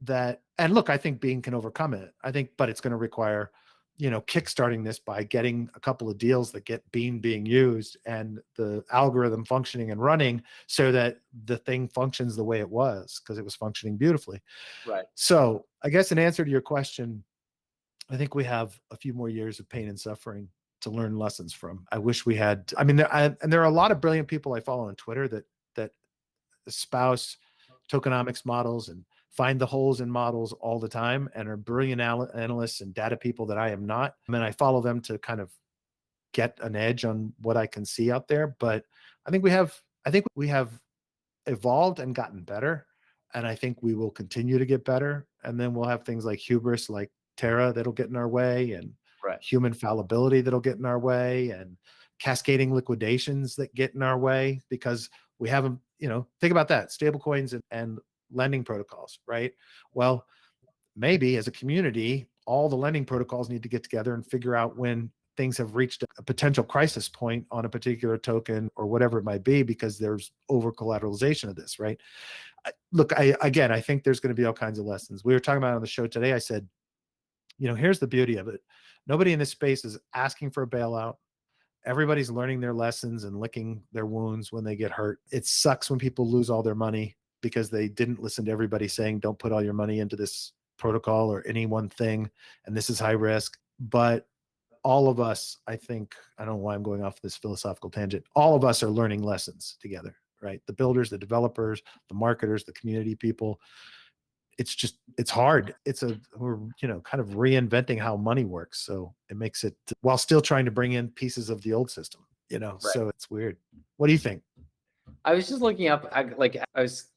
and look, I think Bean can overcome it. But it's going to require, kickstarting this by getting a couple of deals that get Bean being used and the algorithm functioning and running so that the thing functions the way it was, because it was functioning beautifully. Right. So I guess in answer to your question, I think we have a few more years of pain and suffering to learn lessons from. I wish we had, I mean, and there are a lot of brilliant people I follow on Twitter that espouse tokenomics models and find the holes in models all the time and are brilliant analysts and data people that I am not. I mean, I follow them to kind of get an edge on what I can see out there. But I think we have evolved and gotten better. And I think we will continue to get better. And then we'll have things like hubris, like Terra, that'll get in our way, and Right. human fallibility that'll get in our way, and cascading liquidations that get in our way because we haven't, think about that, stable coins and lending protocols, right? Well, maybe as a community, all the lending protocols need to get together and figure out when things have reached a potential crisis point on a particular token or whatever it might be, because there's over collateralization of this, right? Look, I think there's going to be all kinds of lessons. We were talking about on the show today. I said, here's the beauty of it. Nobody in this space is asking for a bailout. Everybody's learning their lessons and licking their wounds when they get hurt. It sucks when people lose all their money because they didn't listen to everybody saying, don't put all your money into this protocol or any one thing, and this is high risk. But all of us, I think, I don't know why I'm going off this philosophical tangent, all of us are learning lessons together, right? The builders, the developers, the marketers, the community people. It's hard. We're, kind of reinventing how money works. So it makes it, while still trying to bring in pieces of the old system, Right. So it's weird. What do you think? I was just looking up, I was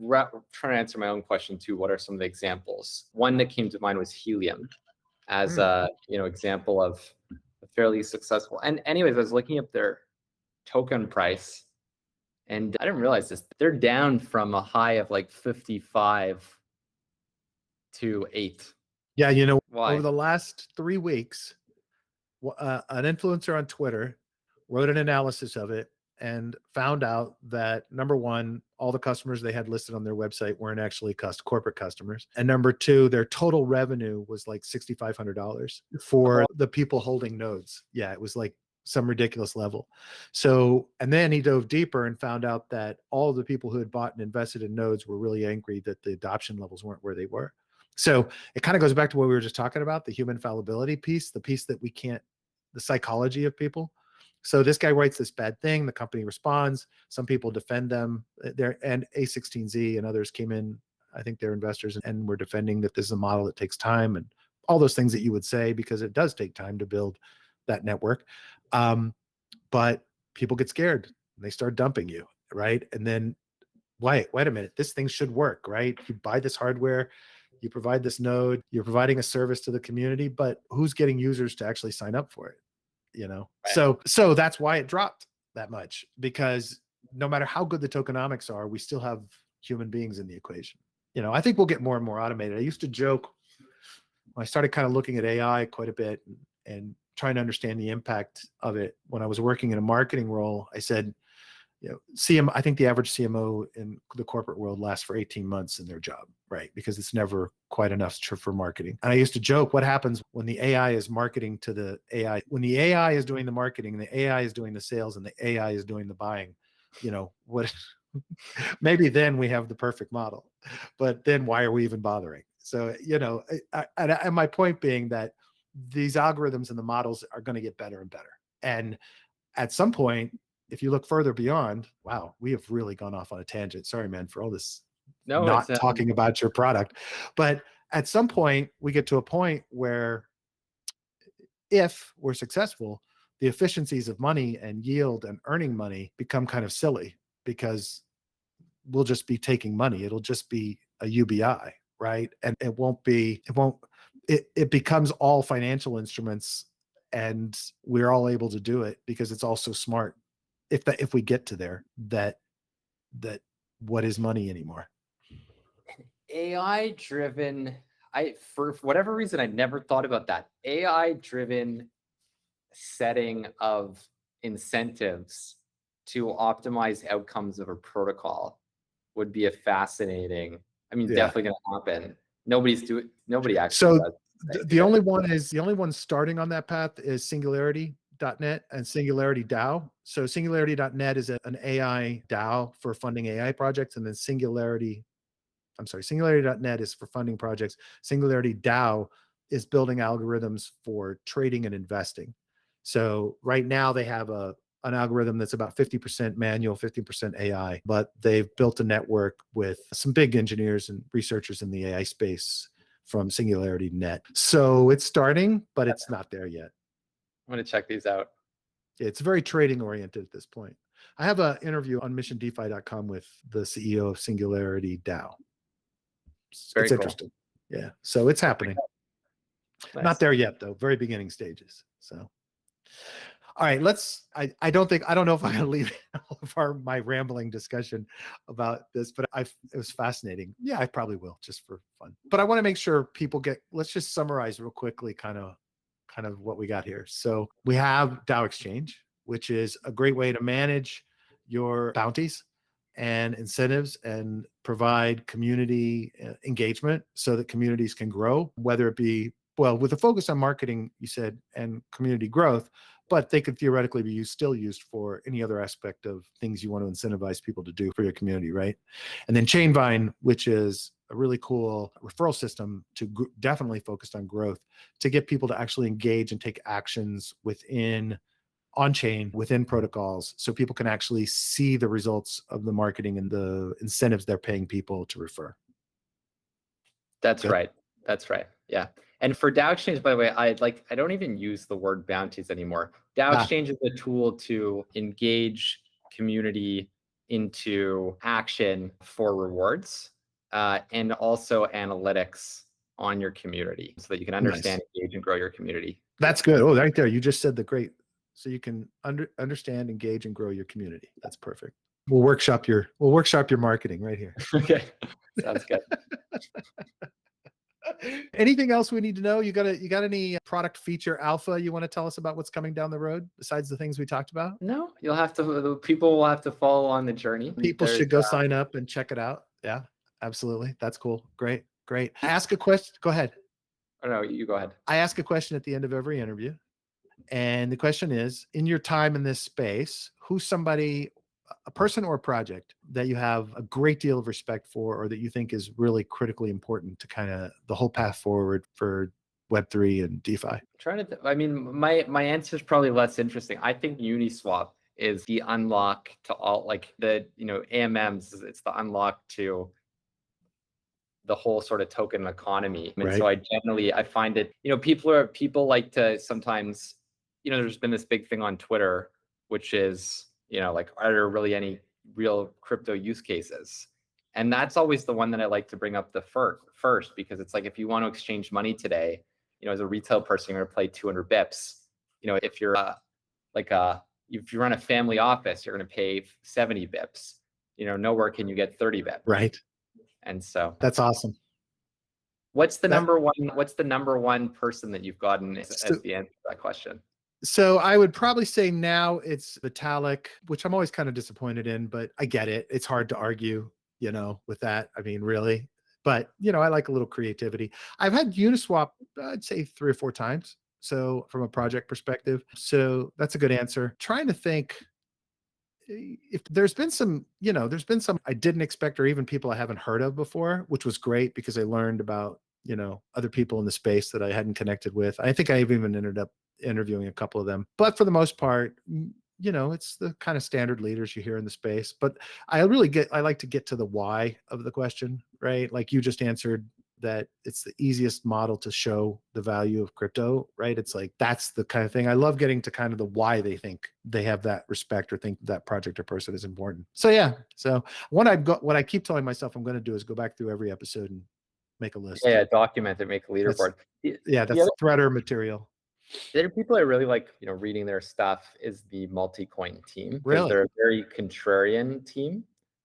trying to answer my own question too. What are some of the examples? One that came to mind was Helium as a, example of a fairly successful. And anyways, I was looking up their token price, and I didn't realize this. They're down from a high of like 55 to 8. Yeah, Why? over the last 3 weeks, an influencer on Twitter wrote an analysis of it and found out that, number one, all the customers they had listed on their website weren't actually corporate customers. And number two, their total revenue was like $6,500 for the people holding nodes. Yeah, it was like some ridiculous level. So, and then he dove deeper and found out that all of the people who had bought and invested in nodes were really angry that the adoption levels weren't where they were. So it kind of goes back to what we were just talking about, the human fallibility piece, the piece that we can't, the psychology of people. So this guy writes this bad thing, the company responds, some people defend them, and A16Z and others came in, I think they're investors, and were defending that this is a model that takes time and all those things that you would say, because it does take time to build that network. But people get scared and they start dumping you, right? And then, wait a minute, this thing should work, right? You buy this hardware, you provide this node, you're providing a service to the community, but who's getting users to actually sign up for it? Right. So that's why it dropped that much, because no matter how good the tokenomics are, we still have human beings in the equation. I think we'll get more and more automated. I used to joke when I started kind of looking at AI quite a bit and trying to understand the impact of it. When I was working in a marketing role, I said, I think the average CMO in the corporate world lasts for 18 months in their job, right? Because it's never quite enough for marketing. And I used to joke, what happens when the AI is marketing to the AI? When the AI is doing the marketing, and the AI is doing the sales, and the AI is doing the buying, what? Maybe then we have the perfect model, but then why are we even bothering? So, and my point being that these algorithms and the models are going to get better and better. And at some point, if you look further beyond, wow, we have really gone off on a tangent. Sorry, man, for all this not talking about your product. But at some point, we get to a point where, if we're successful, the efficiencies of money and yield and earning money become kind of silly, because we'll just be taking money. It'll just be a UBI, right? And it becomes all financial instruments, and we're all able to do it because it's all so smart. If we get to there, that what is money anymore? AI driven, for whatever reason, I never thought about that. AI driven setting of incentives to optimize outcomes of a protocol would be a fascinating, definitely going to happen. Nobody actually does. The only one starting on that path is Singularity.net and Singularity DAO. So Singularity.net is an AI DAO for funding AI projects, and then Singularity.net is for funding projects. Singularity DAO is building algorithms for trading and investing. So right now they have an algorithm that's about 50% manual, 50% AI, but they've built a network with some big engineers and researchers in the AI space from Singularity Net. So it's starting, but it's not there yet. I'm going to check these out. It's very trading oriented at this point. I have an interview on missiondefi.com with the CEO of Singularity DAO. Very It's cool. interesting. Yeah. So it's happening. Nice. Not there yet though. Very beginning stages. So all right, I don't know if I'm going to leave all of my rambling discussion about this, but it was fascinating. Yeah, I probably will just for fun. But I want to make sure people let's just summarize real quickly kind of what we got here. So we have Dow Exchange, which is a great way to manage your bounties and incentives and provide community engagement so that communities can grow, whether it be, well, with a focus on marketing, you said, and community growth, but they could theoretically be still used for any other aspect of things you want to incentivize people to do for your community, right? And then ChainVine, which is a really cool referral system definitely focused on growth, to get people to actually engage and take actions on-chain, within protocols, so people can actually see the results of the marketing and the incentives they're paying people to refer. That's Good. right. That's right. Yeah. And for Dow Exchange, by the way, I don't even use the word bounties anymore. Dow Exchange is a tool to engage community into action for rewards, and also analytics on your community so that you can understand, engage, and grow your community. That's good. Oh, right there. You just said the great. So you can understand, engage, and grow your community. That's perfect. We'll workshop your marketing right here. Okay. Sounds good. Anything else we need to know? You got any product feature alpha you want to tell us about what's coming down the road besides the things we talked about? No, people will have to follow on the journey. People should go sign up and check it out. Yeah, absolutely. That's cool. Great. Ask a question. Go ahead. Oh, no, you go ahead. I ask a question at the end of every interview. And the question is, in your time in this space, who's somebody, a person or a project that you have a great deal of respect for, or that you think is really critically important to kind of the whole path forward for Web3 and DeFi? My answer is probably less interesting. I think Uniswap is the unlock to all, like the, AMMs, it's the unlock to the whole sort of token economy. And so I find it, people like to sometimes, there's been this big thing on Twitter, which is, are there really any real crypto use cases? And that's always the one that I like to bring up the first, because it's like, if you want to exchange money today, as a retail person, you're going to pay 200 bips. If you're if you run a family office, you're going to pay 70 bips. Nowhere can you get 30 bips. Right. And so that's awesome. What's the number one person that you've gotten as the answer to that question? So I would probably say now it's Vitalik, which I'm always kind of disappointed in, but I get it. It's hard to argue, with that. I mean, really. But, I like a little creativity. I've had Uniswap, I'd say 3 or 4 times. So from a project perspective. So that's a good answer. Trying to think if there's been some I didn't expect, or even people I haven't heard of before, which was great because I learned about, other people in the space that I hadn't connected with. I think I've even ended up interviewing a couple of them, but for the most part, it's the kind of standard leaders you hear in the space. But I like to get to the why of the question, right? Like you just answered that it's the easiest model to show the value of crypto, right? It's like, that's the kind of thing. I love getting to kind of the why they think they have that respect or think that project or person is important. So yeah. So what I keep telling myself I'm going to do is go back through every episode and make a list. Yeah, document it, make a leaderboard. That's threader material. The other people I really like, reading their stuff is the multi-coin team. Really? They're a very contrarian team.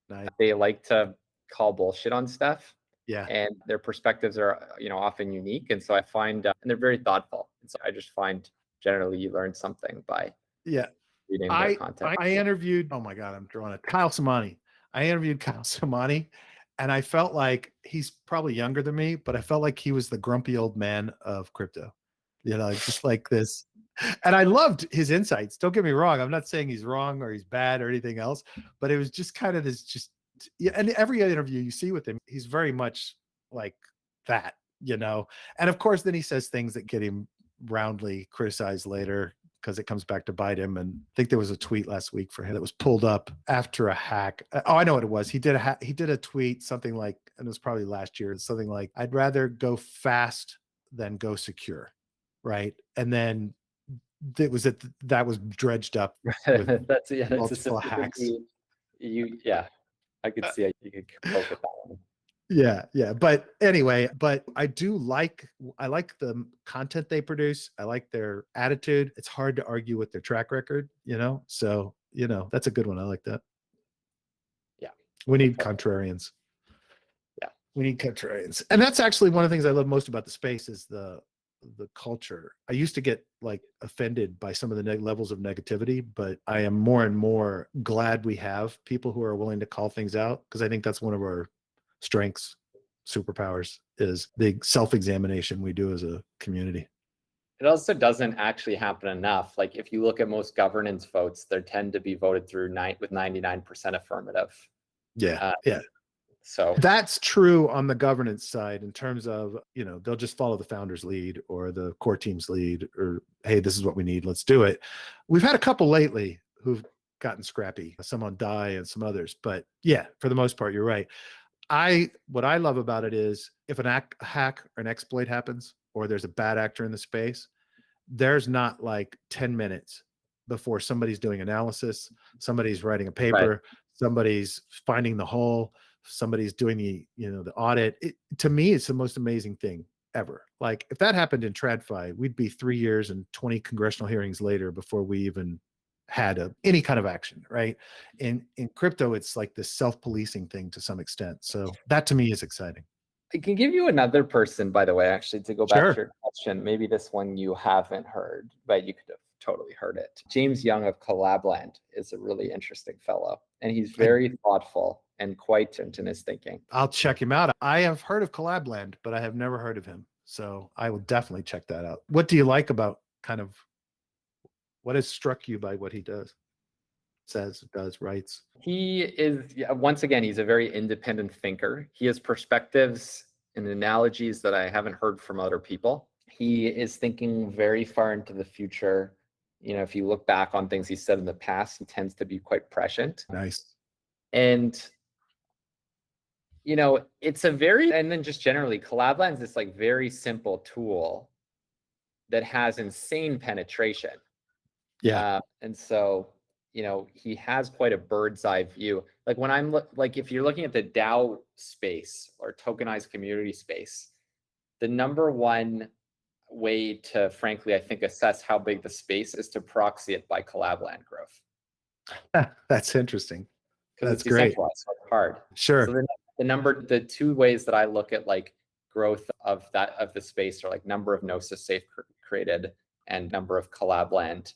Nice. They like to call bullshit on stuff. Yeah. And their perspectives are, often unique. And so I find, and they're very thoughtful. And so I just find generally you learn something by reading their content. I interviewed, oh my God, I'm drawing it, Kyle Samani. I interviewed Kyle Samani, and I felt like he's probably younger than me, but I felt like he was the grumpy old man of crypto. Just like this. And I loved his insights. Don't get me wrong. I'm not saying he's wrong or he's bad or anything else, but it was just kind of this and every interview you see with him, he's very much like that, And of course, then he says things that get him roundly criticized later, because it comes back to bite him. And I think there was a tweet last week for him that was pulled up after a hack. Oh, I know what it was. He did a tweet, something like, and it was probably last year, something like, I'd rather go fast than go secure. Right. And then that was dredged up with That's a multiple hacks. I could see how you could poke at that one. Yeah. But anyway, I like the content they produce. I like their attitude. It's hard to argue with their track record, So, that's a good one. I like that. Yeah. We need contrarians. Yeah. We need contrarians. And that's actually one of the things I love most about the space is the culture. I used to get like offended by some of the levels of negativity, but I am more and more glad we have people who are willing to call things out, because I think that's one of our strengths, superpowers, is the self-examination we do as a community. It also doesn't actually happen enough. Like if you look at most governance votes, they tend to be voted through with 99% affirmative. Yeah. So that's true on the governance side in terms of, they'll just follow the founder's lead or the core team's lead, or, hey, this is what we need, let's do it. We've had a couple lately who've gotten scrappy, some on DAI and some others, but yeah, for the most part, you're right. What I love about it is if a hack or an exploit happens, or there's a bad actor in the space, there's not like 10 minutes before somebody's doing analysis, somebody's writing a paper, right, somebody's finding the hole, somebody's doing the audit. To me, it's the most amazing thing ever. Like if that happened in TradFi, we'd be 3 years and 20 congressional hearings later before we even had any kind of action, right? In crypto, it's like this self-policing thing to some extent. So that to me is exciting. I can give you another person, by the way, actually, to go back Sure. to your question. Maybe this one you haven't heard, but you could have totally heard it. James Young of Collabland is a really interesting fellow, and he's very thoughtful and quite in his thinking. I'll check him out. I have heard of Collabland, but I have never heard of him. So I will definitely check that out. What do you like about what has struck you by what he does, writes? He is, once again, he's a very independent thinker. He has perspectives and analogies that I haven't heard from other people. He is thinking very far into the future. If you look back on things he said in the past, he tends to be quite prescient. Nice. And, it's and then just generally, Collabland is this like very simple tool that has insane penetration. Yeah. And so, he has quite a bird's eye view. Like when if you're looking at the DAO space or tokenized community space, the number one way to, frankly, I think, assess how big the space is to proxy it by Collabland growth. That's interesting. That's great. So it's hard. Sure. So the two ways that I look at like growth of the space are like number of Gnosis safe created and number of Collabland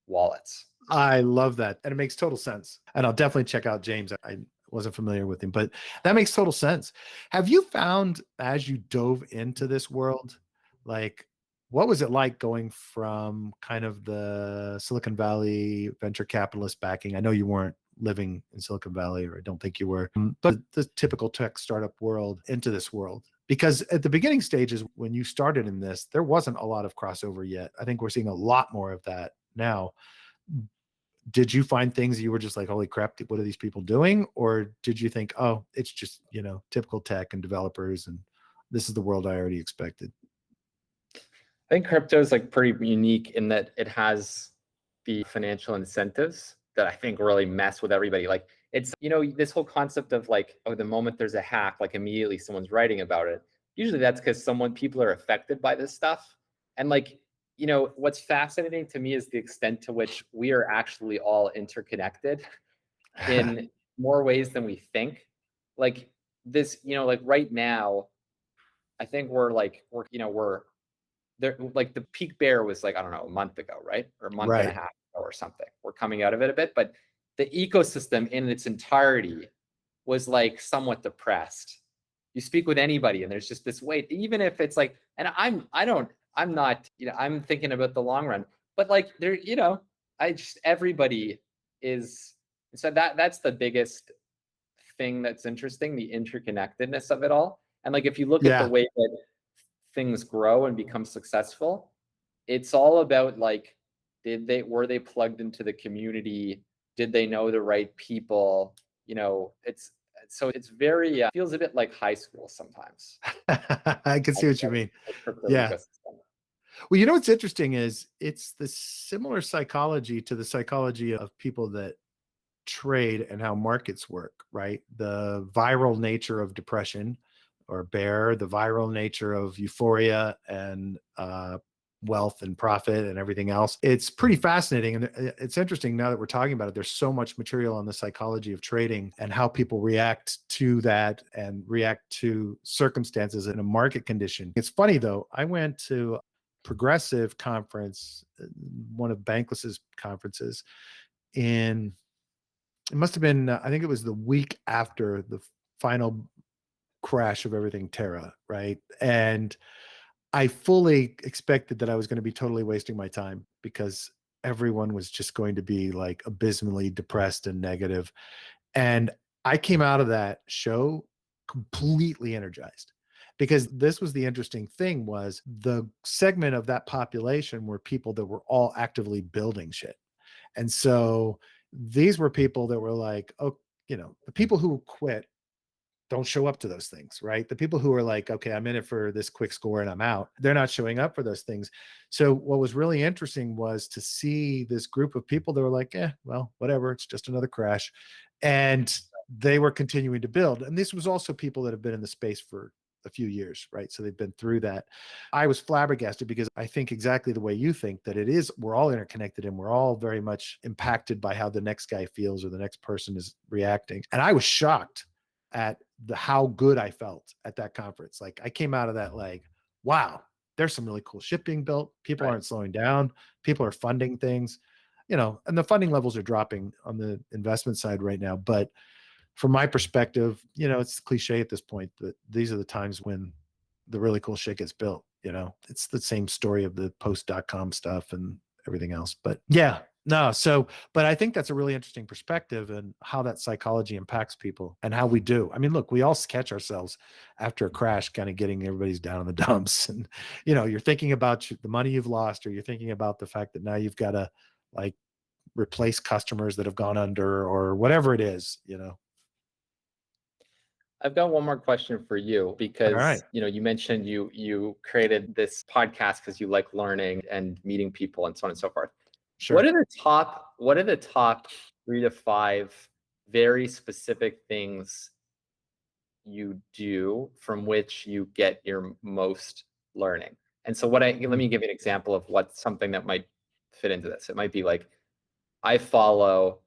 wallets. I love that. And it makes total sense. And I'll definitely check out James. I wasn't familiar with him, but that makes total sense. Have you found, as you dove into this world, like, what was it like going from kind of the Silicon Valley venture capitalist backing? I know you weren't living in Silicon Valley, or I don't think you were, but the typical tech startup world into this world. Because at the beginning stages, when you started in this, there wasn't a lot of crossover yet. I think we're seeing a lot more of that now. Did you find things you were just like, holy crap, what are these people doing? Or did you think, oh, it's just, typical tech and developers, and this is the world I already expected? I think crypto is like pretty unique in that it has the financial incentives that I think really mess with everybody. Like it's, this whole concept of like, oh, the moment there's a hack, like immediately someone's writing about it. Usually that's because people are affected by this stuff. And like, what's fascinating to me is the extent to which we are actually all interconnected in more ways than we think. Like this, like right now, I think we're there. Like the peak bear was like, I don't know, a month ago, right? Or a month and a half ago or something. We're coming out of it a bit, but the ecosystem in its entirety was like somewhat depressed. You speak with anybody and there's just this weight, even if it's like, and I'm not, I'm thinking about the long run, but like there, everybody is, so that's the biggest thing that's interesting, the interconnectedness of it all. And like, if you look at the way that things grow and become successful, it's all about like were they plugged into the community? Did they know the right people? It's very feels a bit like high school sometimes. I can see what you mean. The crypto Yeah. ecosystem. Well, what's interesting is it's the similar psychology to the psychology of people that trade and how markets work, right? The viral nature of depression or bear, the viral nature of euphoria and wealth and profit and everything else. It's pretty fascinating. And it's interesting now that we're talking about it. There's so much material on the psychology of trading and how people react to that and react to circumstances in a market condition. It's funny though, I went to Progressive conference, one of Bankless's conferences in, it must have been, I think it was the week after the final crash of everything Terra, right? And I fully expected that I was going to be totally wasting my time because everyone was just going to be like abysmally depressed and negative. And I came out of that show completely energized, because this was the interesting thing, was the segment of that population were people that were all actively building shit. And so these were people that were like, oh, the people who quit don't show up to those things, right? The people who are like, okay, I'm in it for this quick score and I'm out, they're not showing up for those things. So what was really interesting was to see this group of people that were like, well, whatever, it's just another crash. And they were continuing to build. And this was also people that have been in the space for a few years, right? So they've been through that. I was flabbergasted because I think exactly the way you think, that we're all interconnected and we're all very much impacted by how the next guy feels or the next person is reacting. And I was shocked at how good I felt at that conference. Like I came out of that like, wow, there's some really cool shit being built. People aren't slowing down. People are funding things, and the funding levels are dropping on the investment side right now. But from my perspective, it's cliche at this point, but these are the times when the really cool shit gets built. It's the same story of the post.com stuff and everything else. But yeah, no. But I think that's a really interesting perspective and how that psychology impacts people and how we do. I mean, look, we all catch ourselves after a crash, kind of getting everybody's down in the dumps. And, you're thinking about the money you've lost, or you're thinking about the fact that now you've got to like replace customers that have gone under or whatever it is. I've got one more question for you, because right. you mentioned you created this podcast because you like learning and meeting people and so on and so forth. Sure. What are the top 3 to 5 very specific things you do from which you get your most learning? And so let me give you an example of what's something that might fit into this. It might be like, I follow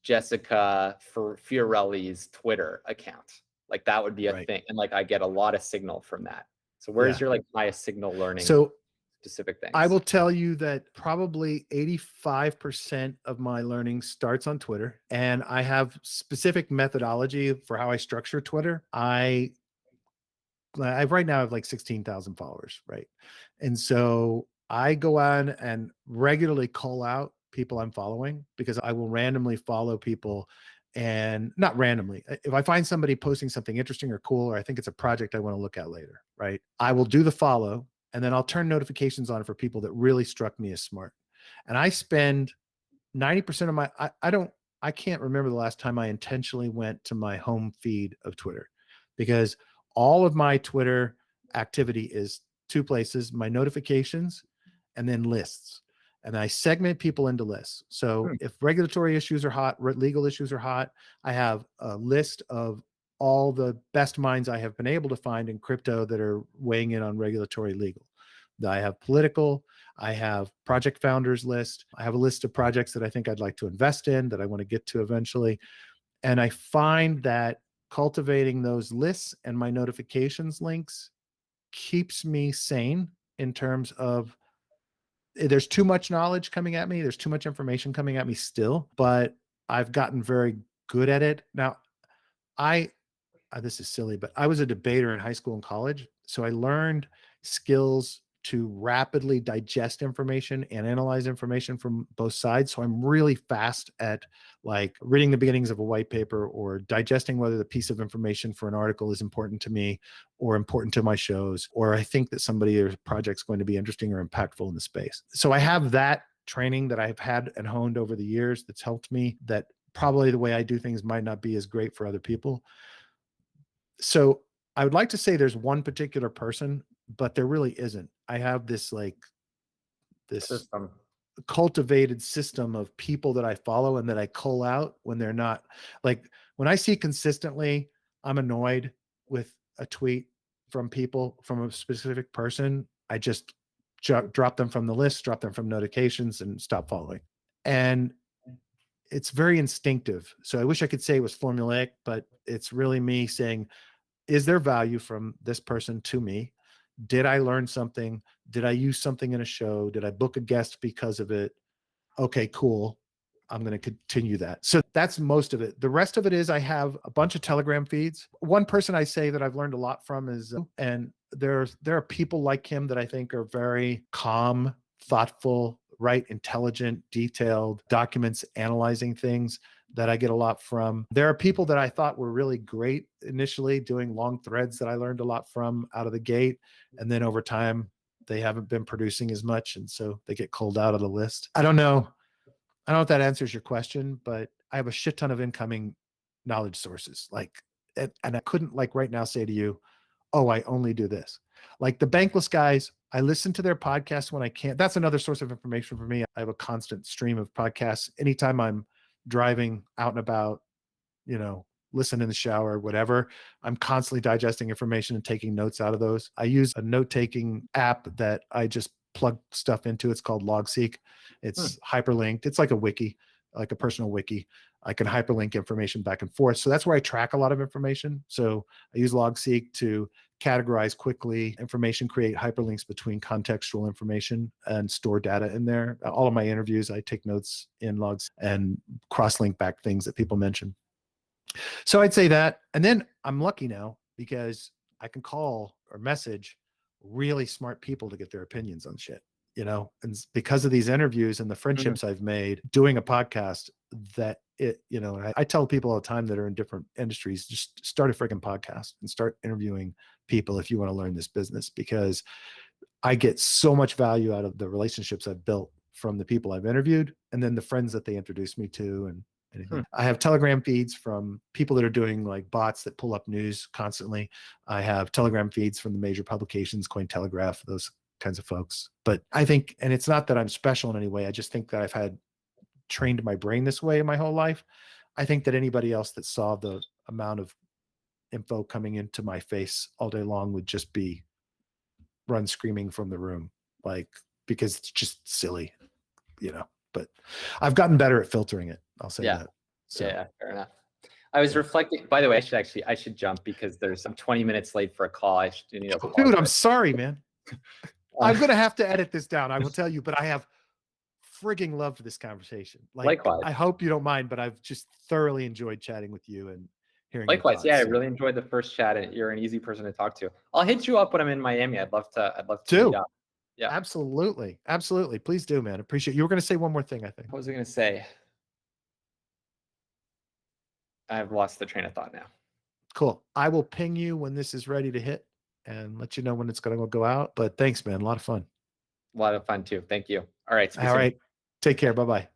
Jessica Fiorelli's Twitter account. Like that would be a thing. And like I get a lot of signal from that. So where's your like highest signal learning specific things? I will tell you that probably 85% of my learning starts on Twitter, and I have specific methodology for how I structure Twitter. I right now have like 16,000 followers, right? And so I go on and regularly call out people I'm following, because I will randomly follow people, and not randomly. If I find somebody posting something interesting or cool, or I think it's a project I want to look at later, right? I will do the follow, and then I'll turn notifications on for people that really struck me as smart. And I spend 90% of my, I can't remember the last time I intentionally went to my home feed of Twitter, because all of my Twitter activity is 2 places: my notifications and then lists. And I segment people into lists. So if regulatory issues are hot, legal issues are hot, I have a list of all the best minds I have been able to find in crypto that are weighing in on regulatory legal. I have political, I have project founders list. I have a list of projects that I think I'd like to invest in, that I want to get to eventually. And I find that cultivating those lists and my notifications links keeps me sane in terms of, there's too much knowledge coming at me. There's too much information coming at me still, but I've gotten very good at it. Now, this is silly, but I was a debater in high school and college. So I learned skills to rapidly digest information and analyze information from both sides. So I'm really fast at like reading the beginnings of a white paper or digesting whether the piece of information for an article is important to me or important to my shows, or I think that somebody or project's going to be interesting or impactful in the space. So I have that training that I've had and honed over the years that's helped me, that probably the way I do things might not be as great for other people. So I would like to say there's one particular person, but there really isn't. I have this System. cultivated system of people that I follow and that I cull out when they're not, like when I see consistently I'm annoyed with a tweet from people, from a specific person, I just drop them from the list, drop them from notifications, and stop following. And it's very instinctive. So I wish I could say it was formulaic, but it's really me saying, is there value from this person to me? Did I learn something? Did I use something in a show? Did I book a guest because of it? Okay, cool. I'm going to continue that. So that's most of it. The rest of it is I have a bunch of Telegram feeds. One person I say that I've learned a lot from is, and there are people like him that I think are very calm, thoughtful, right, intelligent, detailed documents, analyzing things that I get a lot from. There are people that I thought were really great initially doing long threads that I learned a lot from out of the gate. And then over time, they haven't been producing as much. And so they get culled out of the list. I don't know if that answers your question, but I have a shit ton of incoming knowledge sources. Like, and I couldn't like right now say to you, oh, I only do this. Like the bankless guys, I listen to their podcasts when I can. That's another source of information for me. I have a constant stream of podcasts. Anytime I'm driving out and about, listen in the shower, whatever, I'm constantly digesting information and taking notes out of those. I use a note-taking app that I just plug stuff into. It's called LogSeek. It's hyperlinked. It's like a wiki, like a personal wiki. I can hyperlink information back and forth. So that's where I track a lot of information. So I use LogSeek to categorize quickly information, create hyperlinks between contextual information, and store data in there. All of my interviews, I take notes in logs and cross-link back things that people mention. So I'd say that. And then I'm lucky now because I can call or message really smart people to get their opinions on shit, and because of these interviews and the friendships I've made doing a podcast, that I tell people all the time that are in different industries, just start a freaking podcast and start interviewing people if you want to learn this business, because I get so much value out of the relationships I've built from the people I've interviewed and then the friends that they introduced me to and anything. I have Telegram feeds from people that are doing like bots that pull up news constantly. I have Telegram feeds from the major publications, Cointelegraph, those kinds of folks. But I think, and it's not that I'm special in any way, I just think that I've had trained my brain this way my whole life. I think that anybody else that saw the amount of info coming into my face all day long would just be run screaming from the room, like, because it's just silly, but I've gotten better at filtering it. I'll say that. So. Yeah, fair enough. I was reflecting, by the way, I should jump because I'm 20 minutes late for a call. Dude, I'm sorry, man. I'm going to have to edit this down. I will tell you, but I have frigging loved this conversation. Likewise. I hope you don't mind, but I've just thoroughly enjoyed chatting with you and hearing. Likewise. Yeah, I really enjoyed the first chat, and you're an easy person to talk to. I'll hit you up when I'm in Miami. I'd love to meet up. Yeah, absolutely. Please do, man. Appreciate it. You were going to say one more thing, I think. What was I going to say? I've lost the train of thought now. Cool. I will ping you when this is ready to hit and let you know when it's going to go out. But thanks, man. A lot of fun. A lot of fun too. Thank you. All right. All right. Take care. Bye-bye.